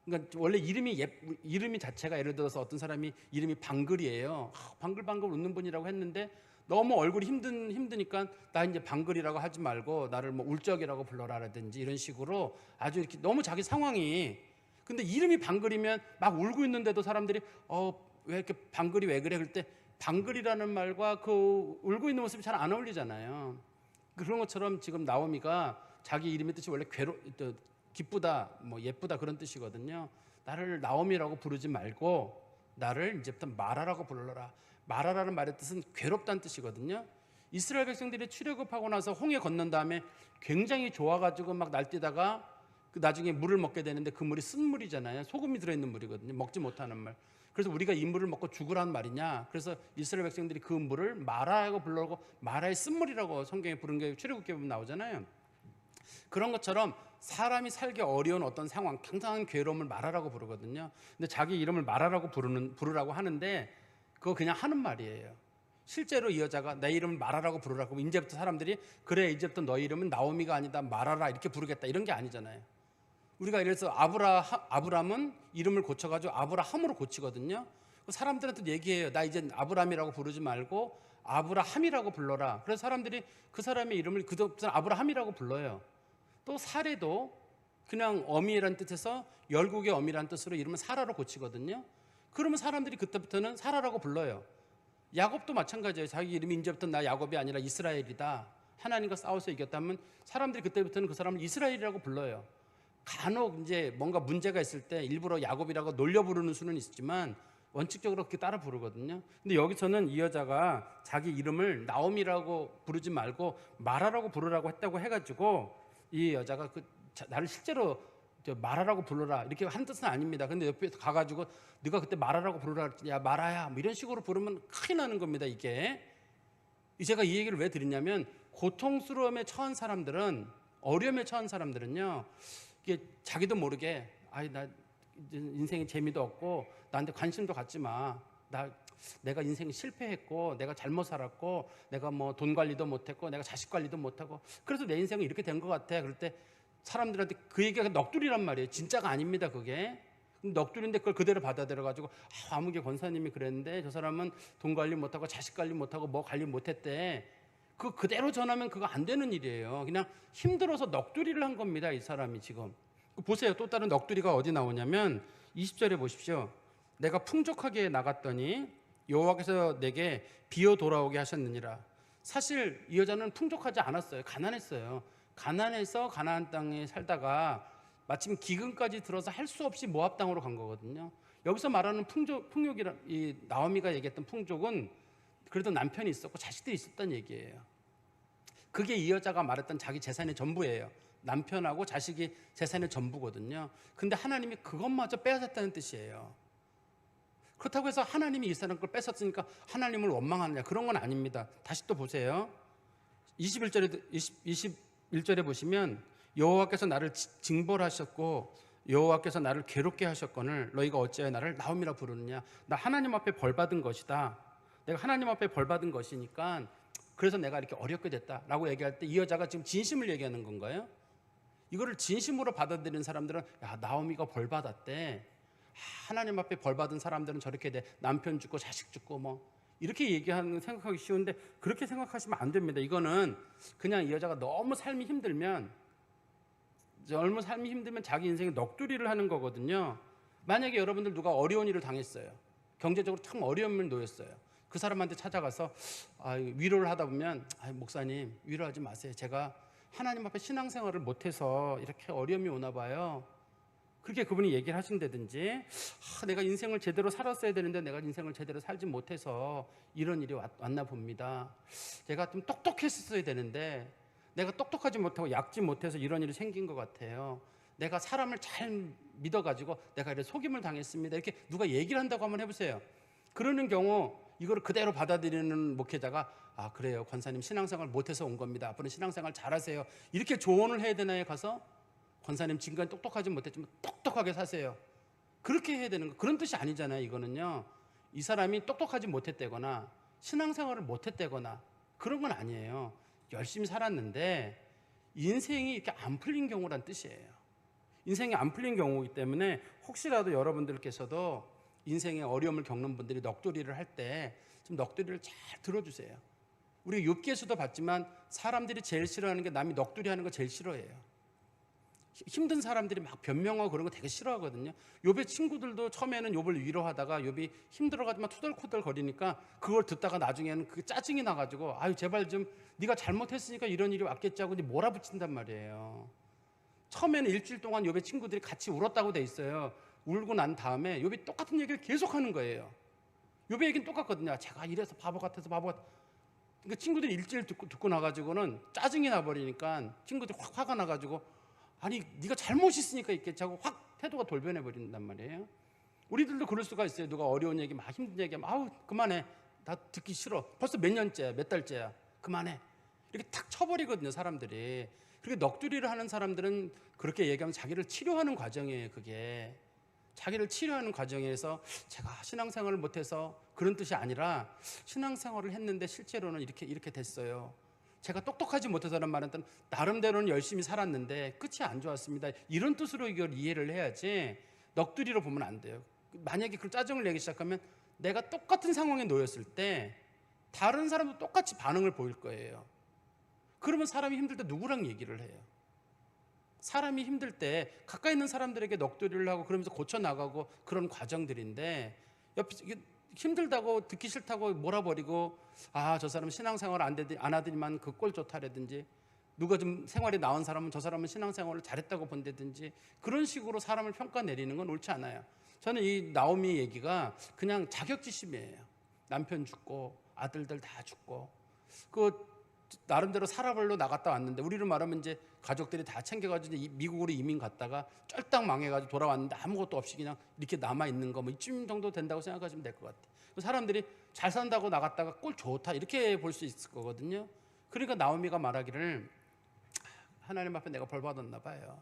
그러니까 원래 이름이 자체가 예를 들어서 어떤 사람이 이름이 방글이에요. 방글방글 웃는 분이라고 했는데 너무 얼굴이 힘드니까 나 이제 방글이라고 하지 말고 나를 뭐 울적이라고 불러라라든지 이런 식으로 아주 이렇게 너무 자기 상황이 근데 이름이 방글이면 막 울고 있는데도 사람들이 왜 이렇게 방글이 왜 그래? 그럴 때 방글이라는 말과 그 울고 있는 모습이 잘 안 어울리잖아요. 그런 것처럼 지금 나오미가 자기 이름의 뜻이 원래 기쁘다, 뭐 예쁘다 그런 뜻이거든요. 나를 나오미라고 부르지 말고 나를 이제부터 마라라고 불러라. 마라라는 말의 뜻은 괴롭다는 뜻이거든요. 이스라엘 백성들이 출애굽하고 나서 홍해 건넌 다음에 굉장히 좋아가지고 막 날뛰다가 나중에 물을 먹게 되는데 그 물이 쓴 물이잖아요. 소금이 들어있는 물이거든요. 먹지 못하는 물. 그래서 우리가 이 물을 먹고 죽으란 말이냐. 그래서 이스라엘 백성들이 그 물을 마라라고 불러고 마라의 쓴물이라고 성경에 부른 게 출애굽기에 보면 나오잖아요. 그런 것처럼 사람이 살기 어려운 어떤 상황, 굉장한 괴로움을 마라라고 부르거든요. 근데 자기 이름을 마라라고 부르라고 하는데 그거 그냥 하는 말이에요. 실제로 이 여자가 내 이름을 마라라고 부르라고 이제부터 사람들이 그래 이제부터 너희 이름은 나오미가 아니다 마라라 이렇게 부르겠다 이런 게 아니잖아요. 우리가 예를 들어서 아브람은 이름을 고쳐가지고 아브라함으로 고치거든요. 사람들한테 얘기해요. 나 이제 아브람이라고 부르지 말고 아브라함이라고 불러라. 그래서 사람들이 그 사람의 이름을 그때부터 아브라함이라고 불러요. 또 사례도 그냥 어미라는 뜻에서 열국의 어미라는 뜻으로 이름을 사라로 고치거든요. 그러면 사람들이 그때부터는 사라라고 불러요. 야곱도 마찬가지예요. 자기 이름이 이제부터 나 야곱이 아니라 이스라엘이다. 하나님과 싸워서 이겼다면 사람들이 그때부터는 그 사람을 이스라엘이라고 불러요. 간혹 이제 뭔가 문제가 있을 때 일부러 야곱이라고 놀려 부르는 수는 있지만 원칙적으로 그렇게 따라 부르거든요. 근데 여기서는 이 여자가 자기 이름을 나오미라고 부르지 말고 마라라고 부르라고 했다고 해가지고 이 여자가 나를 실제로 마라라고 불러라 이렇게 한 뜻은 아닙니다. 근데 옆에 가가지고 네가 그때 마라라고 부르라, 야 마라야 뭐 이런 식으로 부르면 큰일 나는 겁니다. 이게 제가 이 얘기를 왜 드리냐면 고통스러움에 처한 사람들은, 어려움에 처한 사람들은요, 이게 자기도 모르게 나 인생에 재미도 없고 나한테 관심도 갖지 마, 내가 인생에 실패했고 내가 잘못 살았고 내가 뭐 돈 관리도 못했고 내가 자식 관리도 못하고 그래서 내 인생은 이렇게 된 것 같아. 그럴 때 사람들한테 그 얘기가 넋두리란 말이에요. 진짜가 아닙니다. 그게 넋두리인데 그걸 그대로 받아들여가지고 아무개 권사님이 그랬는데 저 사람은 돈 관리 못하고 자식 관리 못하고 뭐 관리 못했대, 그대로 전하면 그거 안 되는 일이에요. 그냥 힘들어서 넋두리를 한 겁니다. 이 사람이 지금. 보세요. 또 다른 넋두리가 어디 나오냐면 20절에 보십시오. 내가 풍족하게 나갔더니 여호와께서 내게 비어 돌아오게 하셨느니라. 사실 이 여자는 풍족하지 않았어요. 가난했어요. 가난해서 가나안 땅에 살다가 마침 기근까지 들어서 할 수 없이 모압 땅으로 간 거거든요. 여기서 말하는 풍족이라, 이 나오미가 얘기했던 풍족은 그래도 남편이 있었고 자식들이 있었다는 얘기예요. 그게 이 여자가 말했던 자기 재산의 전부예요. 남편하고 자식이 재산의 전부거든요. 근데 하나님이 그것마저 빼앗았다는 뜻이에요. 그렇다고 해서 하나님이 이 사람 걸 뺏었으니까 하나님을 원망하느냐, 그런 건 아닙니다. 다시 또 보세요. 21절에 보시면 여호와께서 나를 징벌하셨고 여호와께서 나를 괴롭게 하셨거늘 너희가 어찌하여 나를 나오미라 부르느냐. 나 하나님 앞에 벌받은 것이다. 내가 하나님 앞에 벌받은 것이니까 그래서 내가 이렇게 어렵게 됐다라고 얘기할 때 이 여자가 지금 진심을 얘기하는 건가요? 이거를 진심으로 받아들이는 사람들은 야, 나오미가 벌받았대. 하나님 앞에 벌받은 사람들은 저렇게 돼. 남편 죽고 자식 죽고 뭐 이렇게 얘기하는 생각하기 쉬운데 그렇게 생각하시면 안 됩니다. 이거는 그냥 이 여자가 너무 삶이 힘들면 자기 인생에 넋두리를 하는 거거든요. 만약에 여러분들 누가 어려운 일을 당했어요. 경제적으로 참 어려움을 놓였어요. 그 사람한테 찾아가서 위로를 하다 보면 목사님 위로하지 마세요. 제가 하나님 앞에 신앙생활을 못해서 이렇게 어려움이 오나 봐요. 그렇게 그분이 얘기를 하신다든지 내가 인생을 제대로 살았어야 되는데 내가 인생을 제대로 살지 못해서 이런 일이 왔나 봅니다. 제가 좀 똑똑했었어야 되는데 내가 똑똑하지 못하고 얕지 못해서 이런 일이 생긴 것 같아요. 내가 사람을 잘 믿어가지고 내가 이렇게 속임을 당했습니다. 이렇게 누가 얘기를 한다고 한번 해보세요. 그러는 경우 이걸 그대로 받아들이는 목회자가 그래요 권사님 신앙생활 못해서 온 겁니다. 앞으로는 신앙생활 잘하세요. 이렇게 조언을 해야 되나요? 가서 권사님 지금까지 똑똑하지 못했지만 똑똑하게 사세요. 그렇게 해야 되는 거. 그런 뜻이 아니잖아요. 이거는요, 이 사람이 똑똑하지 못했다거나 신앙생활을 못했다거나 그런 건 아니에요. 열심히 살았는데 인생이 이렇게 안 풀린 경우란 뜻이에요. 인생이 안 풀린 경우이기 때문에 혹시라도 여러분들께서도 인생에 어려움을 겪는 분들이 넋두리를 할 때 좀 넋두리를 잘 들어주세요. 우리 욥기에서도 봤지만 사람들이 제일 싫어하는 게 남이 넋두리 하는 거 제일 싫어해요. 힘든 사람들이 막 변명하고 그런 거 되게 싫어하거든요. 욥의 친구들도 처음에는 욥을 위로하다가 욥이 힘들어가지고 투덜투덜 거리니까 그걸 듣다가 나중에는 그 짜증이 나가지고 제발 좀 네가 잘못했으니까 이런 일이 왔겠지 하고 몰아붙인단 말이에요. 처음에는 일주일 동안 욥의 친구들이 같이 울었다고 돼 있어요. 울고 난 다음에 욥이 똑같은 얘기를 계속하는 거예요. 욥의 얘기는 똑같거든요. 제가 이래서 바보 같아서 바보 같아. 그러니까 친구들이 일주일 듣고 나가지고는 짜증이 나버리니까 친구들이 확 화가 나가지고 네가 잘못 있으니까 있겠지 하고 확 태도가 돌변해 버린단 말이에요. 우리들도 그럴 수가 있어요. 누가 어려운 얘기 막 힘든 얘기하면 그만해. 나 듣기 싫어. 벌써 몇 년째야, 몇 달째야. 그만해. 이렇게 탁 쳐버리거든요, 사람들이. 그렇게 넋두리를 하는 사람들은 그렇게 얘기하면 자기를 치료하는 과정이에요. 그게 자기를 치료하는 과정에서 제가 신앙생활을 못해서 그런 뜻이 아니라 신앙생활을 했는데 실제로는 이렇게 됐어요. 제가 똑똑하지 못해서라는 말은 나름대로는 열심히 살았는데 끝이 안 좋았습니다. 이런 뜻으로 이걸 이해를 해야지 넋두리로 보면 안 돼요. 만약에 그 짜증을 내기 시작하면 내가 똑같은 상황에 놓였을 때 다른 사람도 똑같이 반응을 보일 거예요. 그러면 사람이 힘들 때 누구랑 얘기를 해요? 사람이 힘들 때 가까이 있는 사람들에게 넋두리를 하고 그러면서 고쳐나가고 그런 과정들인데 힘들다고 듣기 싫다고 몰아버리고 저 사람은 신앙생활 안 하더니만 그 꼴 좋다라든지 누가 좀 생활이 나은 사람은 저 사람은 신앙생활을 잘했다고 본다든지 그런 식으로 사람을 평가 내리는 건 옳지 않아요. 저는 이 나오미 얘기가 그냥 자격지심이에요. 남편 죽고 아들들 다 죽고 그 나름대로 살아보려 나갔다 왔는데, 우리로 말하면 이제 가족들이 다 챙겨가지고 이제 미국으로 이민 갔다가 쫄딱 망해가지고 돌아왔는데 아무것도 없이 그냥 이렇게 남아 있는 거, 뭐 이쯤 정도 된다고 생각하시면 될 것 같아요. 사람들이 잘 산다고 나갔다가 꼴 좋다 이렇게 볼 수 있을 거거든요. 그러니까 나오미가 말하기를 하나님 앞에 내가 벌 받았나 봐요.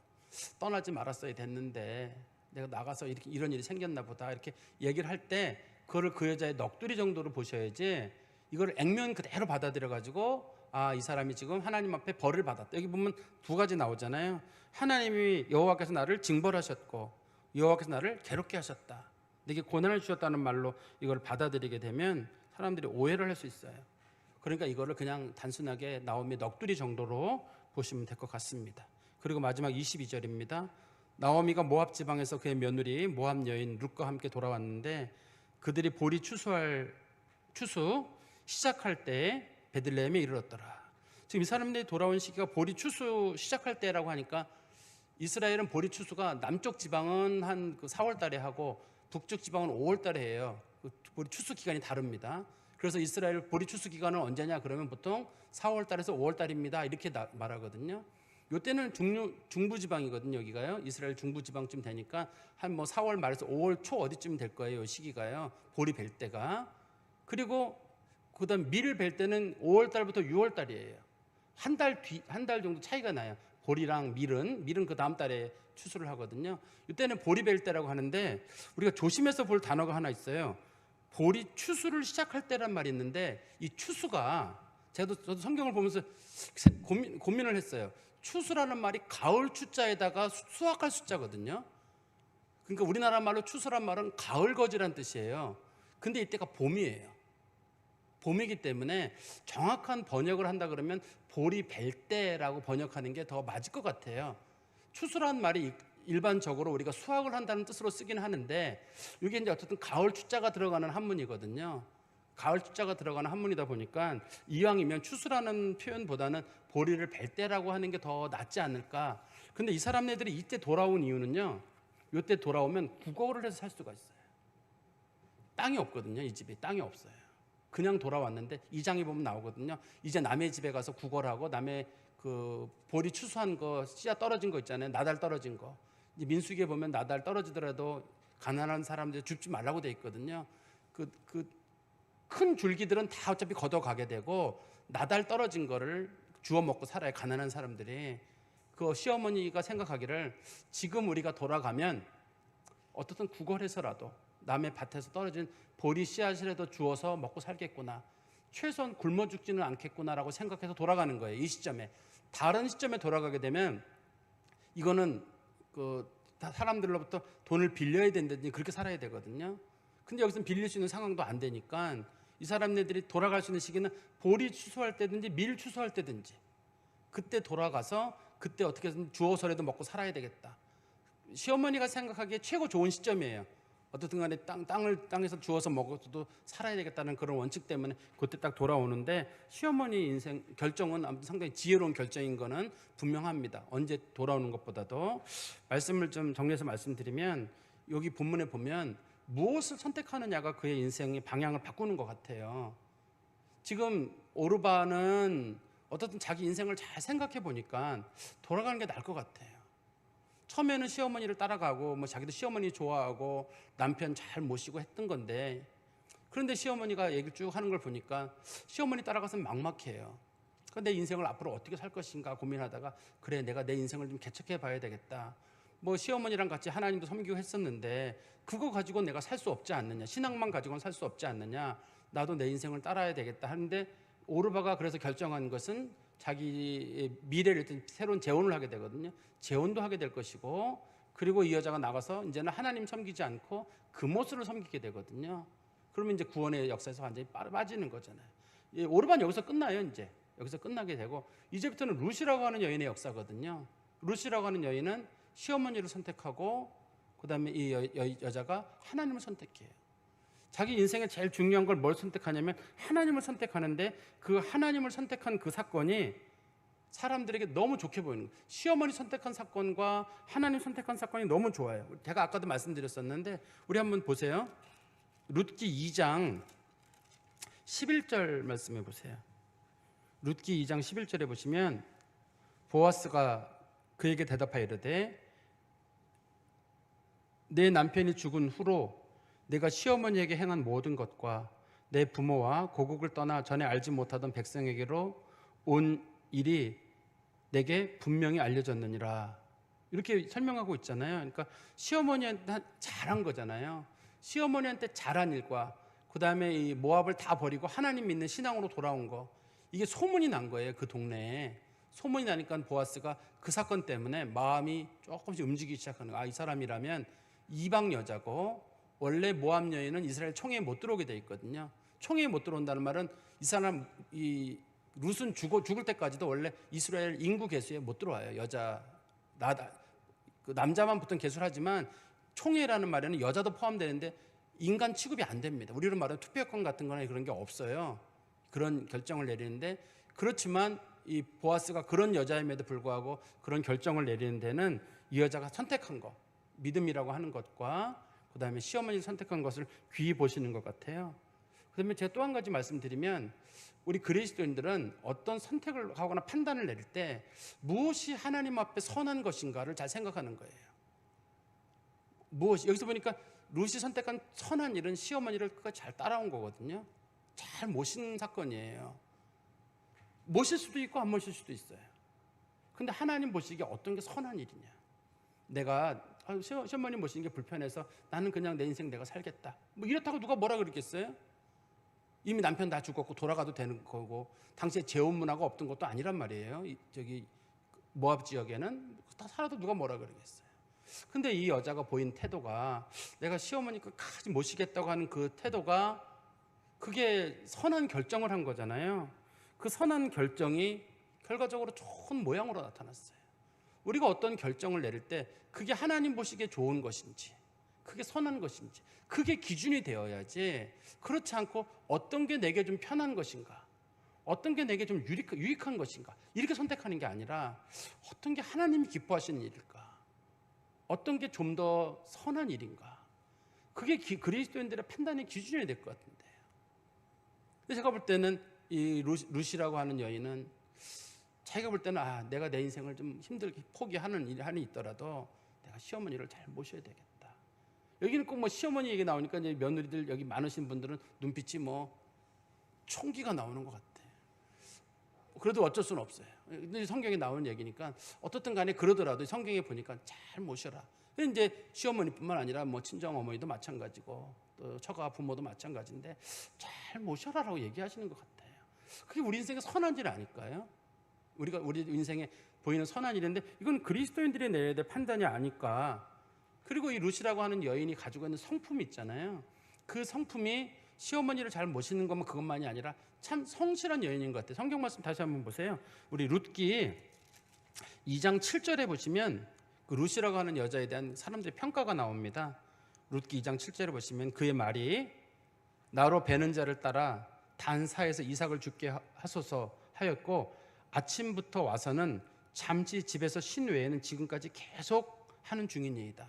떠나지 말았어야 됐는데 내가 나가서 이렇게 이런 일이 생겼나 보다 이렇게 얘기를 할 때 그거를 그 여자의 넋두리 정도로 보셔야지, 이걸 액면 그대로 받아들여 가지고 이 사람이 지금 하나님 앞에 벌을 받았다. 여기 보면 두 가지 나오잖아요. 하나님이 여호와께서 나를 징벌하셨고 여호와께서 나를 괴롭게 하셨다, 내게 고난을 주셨다는 말로 이걸 받아들이게 되면 사람들이 오해를 할 수 있어요. 그러니까 이거를 그냥 단순하게 나오미 넋두리 정도로 보시면 될 것 같습니다. 그리고 마지막 22절입니다. 나오미가 모압 지방에서 그의 며느리 모압 여인 룻과 함께 돌아왔는데 그들이 보리 추수 시작할 때에 베들레헴에 이르렀더라. 지금 이 사람들이 돌아온 시기가 보리 추수 시작할 때라고 하니까, 이스라엘은 보리 추수가 남쪽 지방은 한 그 4월 달에 하고 북쪽 지방은 5월 달에 해요. 그 보리 추수 기간이 다릅니다. 그래서 이스라엘 보리 추수 기간은 언제냐 그러면 보통 4월 달에서 5월 달입니다 이렇게 말하거든요. 이때는 중부 지방이거든요. 여기가요. 이스라엘 중부 지방쯤 되니까 한 뭐 4월 말에서 5월 초 어디쯤 될 거예요. 이 시기가요. 보리 벨 때가. 그리고 그다음 밀을 벨 때는 5월 달부터 6월 달이에요. 한 달 정도 차이가 나요. 보리랑 밀은 그 다음 달에 추수를 하거든요. 이때는 보리 벨 때라고 하는데, 우리가 조심해서 볼 단어가 하나 있어요. 보리 추수를 시작할 때란 말이 있는데, 이 추수가 저도 성경을 보면서 고민을 했어요. 추수라는 말이 가을 추자에다가 수확할 숫자거든요. 그러니까 우리나라 말로 추수란 말은 가을 거지란 뜻이에요. 근데 이때가 봄이에요. 봄이기 때문에 정확한 번역을 한다 그러면 보리 벨 때라고 번역하는 게 더 맞을 것 같아요. 추수란 말이 일반적으로 우리가 수확을 한다는 뜻으로 쓰긴 하는데, 이게 이제 어쨌든 가을 추자가 들어가는 한문이거든요. 가을 추자가 들어가는 한문이다 보니까 이왕이면 추수라는 표현보다는 보리를 벨 때라고 하는 게 더 낫지 않을까. 근데 이 사람네들이 이때 돌아온 이유는요, 이때 돌아오면 국어를 해서 살 수가 있어요. 땅이 없거든요. 이 집에 땅이 없어요. 그냥 돌아왔는데 2장에 보면 나오거든요. 이제 남의 집에 가서 구걸 하고 남의 그 보리 추수한 거 씨앗 떨어진 거 있잖아요. 나달 떨어진 거. 이제 민수기에 보면 나달 떨어지더라도 가난한 사람들 줍지 말라고 돼 있거든요. 큰 줄기들은 다 어차피 걷어가게 되고 나달 떨어진 거를 주워 먹고 살아요. 가난한 사람들이. 그 시어머니가 생각하기를 지금 우리가 돌아가면 어떻든 구걸해서라도 남의 밭에서 떨어진 보리 씨앗이라도 주워서 먹고 살겠구나, 최소한 굶어 죽지는 않겠구나라고 생각해서 돌아가는 거예요. 이 시점에. 다른 시점에 돌아가게 되면 이거는 그 사람들로부터 돈을 빌려야 된다든지 그렇게 살아야 되거든요. 근데 여기서는 빌릴 수 있는 상황도 안 되니까 이 사람네들이 돌아갈 수 있는 시기는 보리 추수할 때든지 밀 추수할 때든지 그때 돌아가서 그때 어떻게든 주워서라도 먹고 살아야 되겠다. 시어머니가 생각하기에 최고 좋은 시점이에요. 어떻든 간에 땅에서 주워서 먹어도 살아야 되겠다는 그런 원칙 때문에 그때 딱 돌아오는데, 시어머니 인생 결정은 아무튼 상당히 지혜로운 결정인 거는 분명합니다. 언제 돌아오는 것보다도. 말씀을 좀 정리해서 말씀드리면, 여기 본문에 보면 무엇을 선택하느냐가 그의 인생의 방향을 바꾸는 것 같아요. 지금 오르바는 어떻든 자기 인생을 잘 생각해 보니까 돌아가는 게 나을 것 같아요. 처음에는 시어머니를 따라가고 뭐 자기도 시어머니 좋아하고 남편 잘 모시고 했던 건데, 그런데 시어머니가 얘기를 쭉 하는 걸 보니까 시어머니 따라가서는 막막해요. 내 인생을 앞으로 어떻게 살 것인가 고민하다가, 그래 내가 내 인생을 좀 개척해 봐야 되겠다. 뭐 시어머니랑 같이 하나님도 섬기고 했었는데 그거 가지고 내가 살 수 없지 않느냐, 신앙만 가지고는 살 수 없지 않느냐, 나도 내 인생을 따라야 되겠다 하는데, 오르바가 그래서 결정한 것은 자기의 미래를 새로운 재혼을 하게 되거든요. 재혼도 하게 될 것이고, 그리고 이 여자가 나가서 이제는 하나님 섬기지 않고 금오스를 섬기게 되거든요. 그러면 이제 구원의 역사에서 완전히 빠지는 거잖아요. 오르바는 여기서 끝나요. 이제 여기서 끝나게 되고, 이제부터는 룻이라고 하는 여인의 역사거든요. 룻이라고 하는 여인은 시어머니를 선택하고 그 다음에 이 여자가 하나님을 선택해요. 자기 인생에 제일 중요한 걸 뭘 선택하냐면 하나님을 선택하는데, 그 하나님을 선택한 그 사건이 사람들에게 너무 좋게 보이는 거예요. 시어머니 선택한 사건과 하나님 선택한 사건이 너무 좋아요. 제가 아까도 말씀드렸었는데 우리 한번 보세요. 룻기 2장 11절 말씀해 보세요. 룻기 2장 11절에 보시면 보아스가 그에게 대답하여 이르되 내 남편이 죽은 후로 내가 시어머니에게 행한 모든 것과 내 부모와 고국을 떠나 전에 알지 못하던 백성에게로 온 일이 내게 분명히 알려졌느니라. 이렇게 설명하고 있잖아요. 그러니까 시어머니한테 잘한 거잖아요. 시어머니한테 잘한 일과 그 다음에 이 모압을 다 버리고 하나님 믿는 신앙으로 돌아온 거, 이게 소문이 난 거예요. 그 동네에 소문이 나니까 보아스가 그 사건 때문에 마음이 조금씩 움직이기 시작하는 거예요. 이 사람이라면 이방 여자고 원래 모압 여인은 이스라엘 총회에 못 들어오게 돼 있거든요. 총회에 못 들어온다는 말은 이 사람 이 룻은 죽을 때까지도 원래 이스라엘 인구 계수에 못 들어와요. 그 남자만 보통 계수를 하지만 총회라는 말에는 여자도 포함되는데 인간 취급이 안 됩니다. 우리로 말하면 투표권 같은 거나 그런 게 없어요. 그런 결정을 내리는데, 그렇지만 이 보아스가 그런 여자임에도 불구하고 그런 결정을 내리는 데는 이 여자가 선택한 거, 믿음이라고 하는 것과 그 다음에 시어머니를 선택한 것을 귀히 보시는 것 같아요. 그 다음에 제가 또 한 가지 말씀드리면, 우리 그리스도인들은 어떤 선택을 하거나 판단을 내릴 때 무엇이 하나님 앞에 선한 것인가를 잘 생각하는 거예요. 무엇이, 여기서 보니까 룻이 선택한 선한 일은 시어머니를 끝까지 잘 따라온 거거든요. 잘 모신 사건이에요. 모실 수도 있고 안 모실 수도 있어요. 근데 하나님 보시기에 어떤 게 선한 일이냐. 내가 시어머니 모시는 게 불편해서 나는 그냥 내 인생 내가 살겠다, 뭐 이렇다고 누가 뭐라 그랬겠어요? 이미 남편 다 죽었고 돌아가도 되는 거고, 당시에 재혼 문화가 없던 것도 아니란 말이에요. 저기 모압 지역에는 다 살아도 누가 뭐라 그러겠어요. 근데 이 여자가 보인 태도가, 내가 시어머니 끝까지 모시겠다고 하는 그 태도가, 그게 선한 결정을 한 거잖아요. 그 선한 결정이 결과적으로 좋은 모양으로 나타났어요. 우리가 어떤 결정을 내릴 때 그게 하나님 보시기에 좋은 것인지, 그게 선한 것인지, 그게 기준이 되어야지, 그렇지 않고 어떤 게 내게 좀 편한 것인가, 어떤 게 내게 좀 유익한 것인가, 이렇게 선택하는 게 아니라 어떤 게 하나님이 기뻐하시는 일일까, 어떤 게 좀 더 선한 일인가, 그게 그리스도인들의 판단의 기준이 될 것 같은데요. 근데 제가 볼 때는 이 룻이라고 하는 여인은 자기가 볼 때는 내가 내 인생을 좀 힘들게 포기하는 일이 한이 있더라도 내가 시어머니를 잘 모셔야 되겠다. 여기는 꼭 뭐 시어머니 얘기 나오니까 이제 며느리들 여기 많으신 분들은 눈빛이 뭐 총기가 나오는 것 같아. 그래도 어쩔 수는 없어요. 근데 성경에 나오는 얘기니까 어떻든 간에 그러더라도 성경에 보니까 잘 모셔라. 이제 시어머니뿐만 아니라 뭐 친정 어머니도 마찬가지고 또 처가 부모도 마찬가지인데 잘 모셔라라고 얘기하시는 것 같아요. 그게 우리 인생의 선한 일 아닐까요? 우리 인생에 보이는 선한 일인데 이건 그리스도인들이 내려야 될 판단이 아닐까. 그리고 이 룻이라고 하는 여인이 가지고 있는 성품이 있잖아요. 그 성품이 시어머니를 잘 모시는 것만 그것만이 아니라 참 성실한 여인인 것 같아요. 성경 말씀 다시 한번 보세요. 우리 룻기 2장 7절에 보시면 그 룻이라고 하는 여자에 대한 사람들의 평가가 나옵니다. 룻기 2장 7절에 보시면 그의 말이 나로 베는 자를 따라 단사에서 이삭을 죽게 하소서 하였고 아침부터 와서는 잠시 집에서 쉰 외에는 지금까지 계속 하는 중이니이다.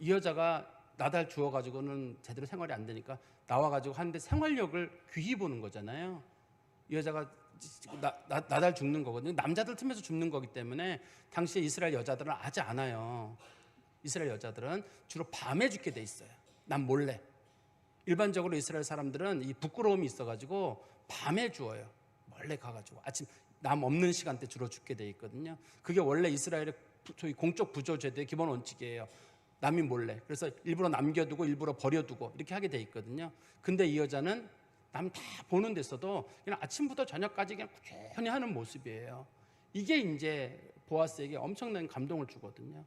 이 여자가 나달 주어가지고는 제대로 생활이 안 되니까 나와가지고 하는데 생활력을 귀히 보는 거잖아요. 이 여자가 나달 죽는 거거든요. 남자들 틈에서 죽는 거기 때문에 당시에 이스라엘 여자들은 하지 않아요. 이스라엘 여자들은 주로 밤에 죽게 돼 있어요. 남 몰래. 일반적으로 이스라엘 사람들은 이 부끄러움이 있어가지고 밤에 죽어요. 몰래 가가지고 아침 남 없는 시간대 주로 죽게 돼 있거든요. 그게 원래 이스라엘의 소위 공적 부조 제도의 기본 원칙이에요. 남이 몰래. 그래서 일부러 남겨두고 일부러 버려두고 이렇게 하게 돼 있거든요. 근데 이 여자는 남 다 보는 데서도 그냥 아침부터 저녁까지 그냥 꾸준히 하는 모습이에요. 이게 이제 보아스에게 엄청난 감동을 주거든요.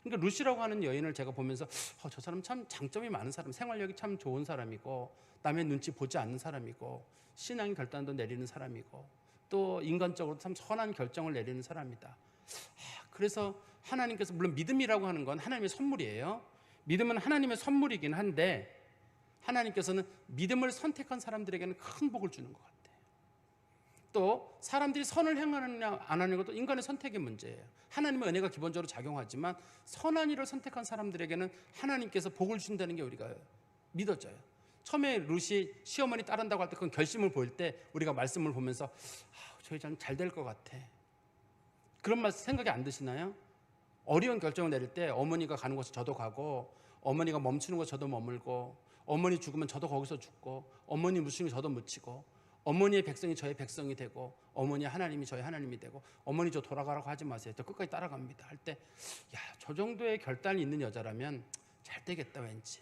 그러니까 룻이라고 하는 여인을 제가 보면서 저 사람 참 장점이 많은 사람, 생활력이 참 좋은 사람이고 남의 눈치 보지 않는 사람이고 신앙의 결단도 내리는 사람이고 또 인간적으로 참 선한 결정을 내리는 사람이다. 그래서 하나님께서, 물론 믿음이라고 하는 건 하나님의 선물이에요. 믿음은 하나님의 선물이긴 한데 하나님께서는 믿음을 선택한 사람들에게는 큰 복을 주는 것 같아요. 또 사람들이 선을 행하느냐 안 하는 것도 인간의 선택의 문제예요. 하나님의 은혜가 기본적으로 작용하지만 선한 일을 선택한 사람들에게는 하나님께서 복을 주신다는 게 우리가 믿어져요. 처음에 룻이 시어머니 따른다고 할 때 그건 결심을 보일 때 우리가 말씀을 보면서 저희 잘 될 것 같아, 그런 말 생각이 안 드시나요? 어려운 결정을 내릴 때 어머니가 가는 곳에 저도 가고, 어머니가 멈추는 곳에 저도 머물고, 어머니 죽으면 저도 거기서 죽고, 어머니 묻히는 게 저도 묻히고, 어머니의 백성이 저의 백성이 되고, 어머니의 하나님이 저의 하나님이 되고, 어머니 저 돌아가라고 하지 마세요, 저 끝까지 따라갑니다 할 때, 야, 저 정도의 결단이 있는 여자라면 잘 되겠다 왠지.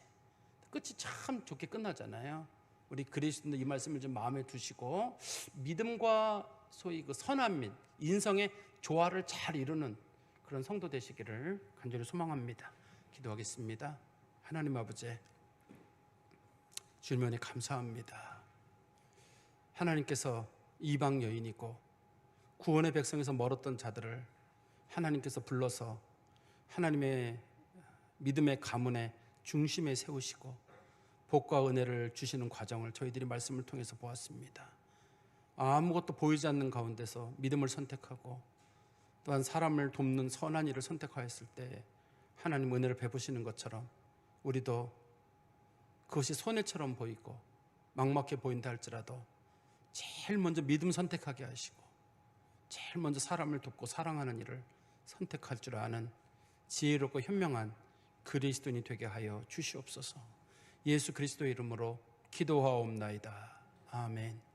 끝이 참 좋게 끝나잖아요. 우리 그리스도인들 이 말씀을 좀 마음에 두시고 믿음과 소위 그 선한 민, 인성의 조화를 잘 이루는 그런 성도 되시기를 간절히 소망합니다. 기도하겠습니다. 하나님 아버지, 주님 은혜 감사합니다. 하나님께서 이방 여인이고 구원의 백성에서 멀었던 자들을 하나님께서 불러서 하나님의 믿음의 가문의 중심에 세우시고 복과 은혜를 주시는 과정을 저희들이 말씀을 통해서 보았습니다. 아무것도 보이지 않는 가운데서 믿음을 선택하고 또한 사람을 돕는 선한 일을 선택하였을 때 하나님 은혜를 베푸시는 것처럼 우리도 그것이 손해처럼 보이고 막막해 보인다 할지라도 제일 먼저 믿음 선택하게 하시고 제일 먼저 사람을 돕고 사랑하는 일을 선택할 줄 아는 지혜롭고 현명한 그리스도인이 되게 하여 주시옵소서. 예수 그리스도의 이름으로 기도하옵나이다. 아멘.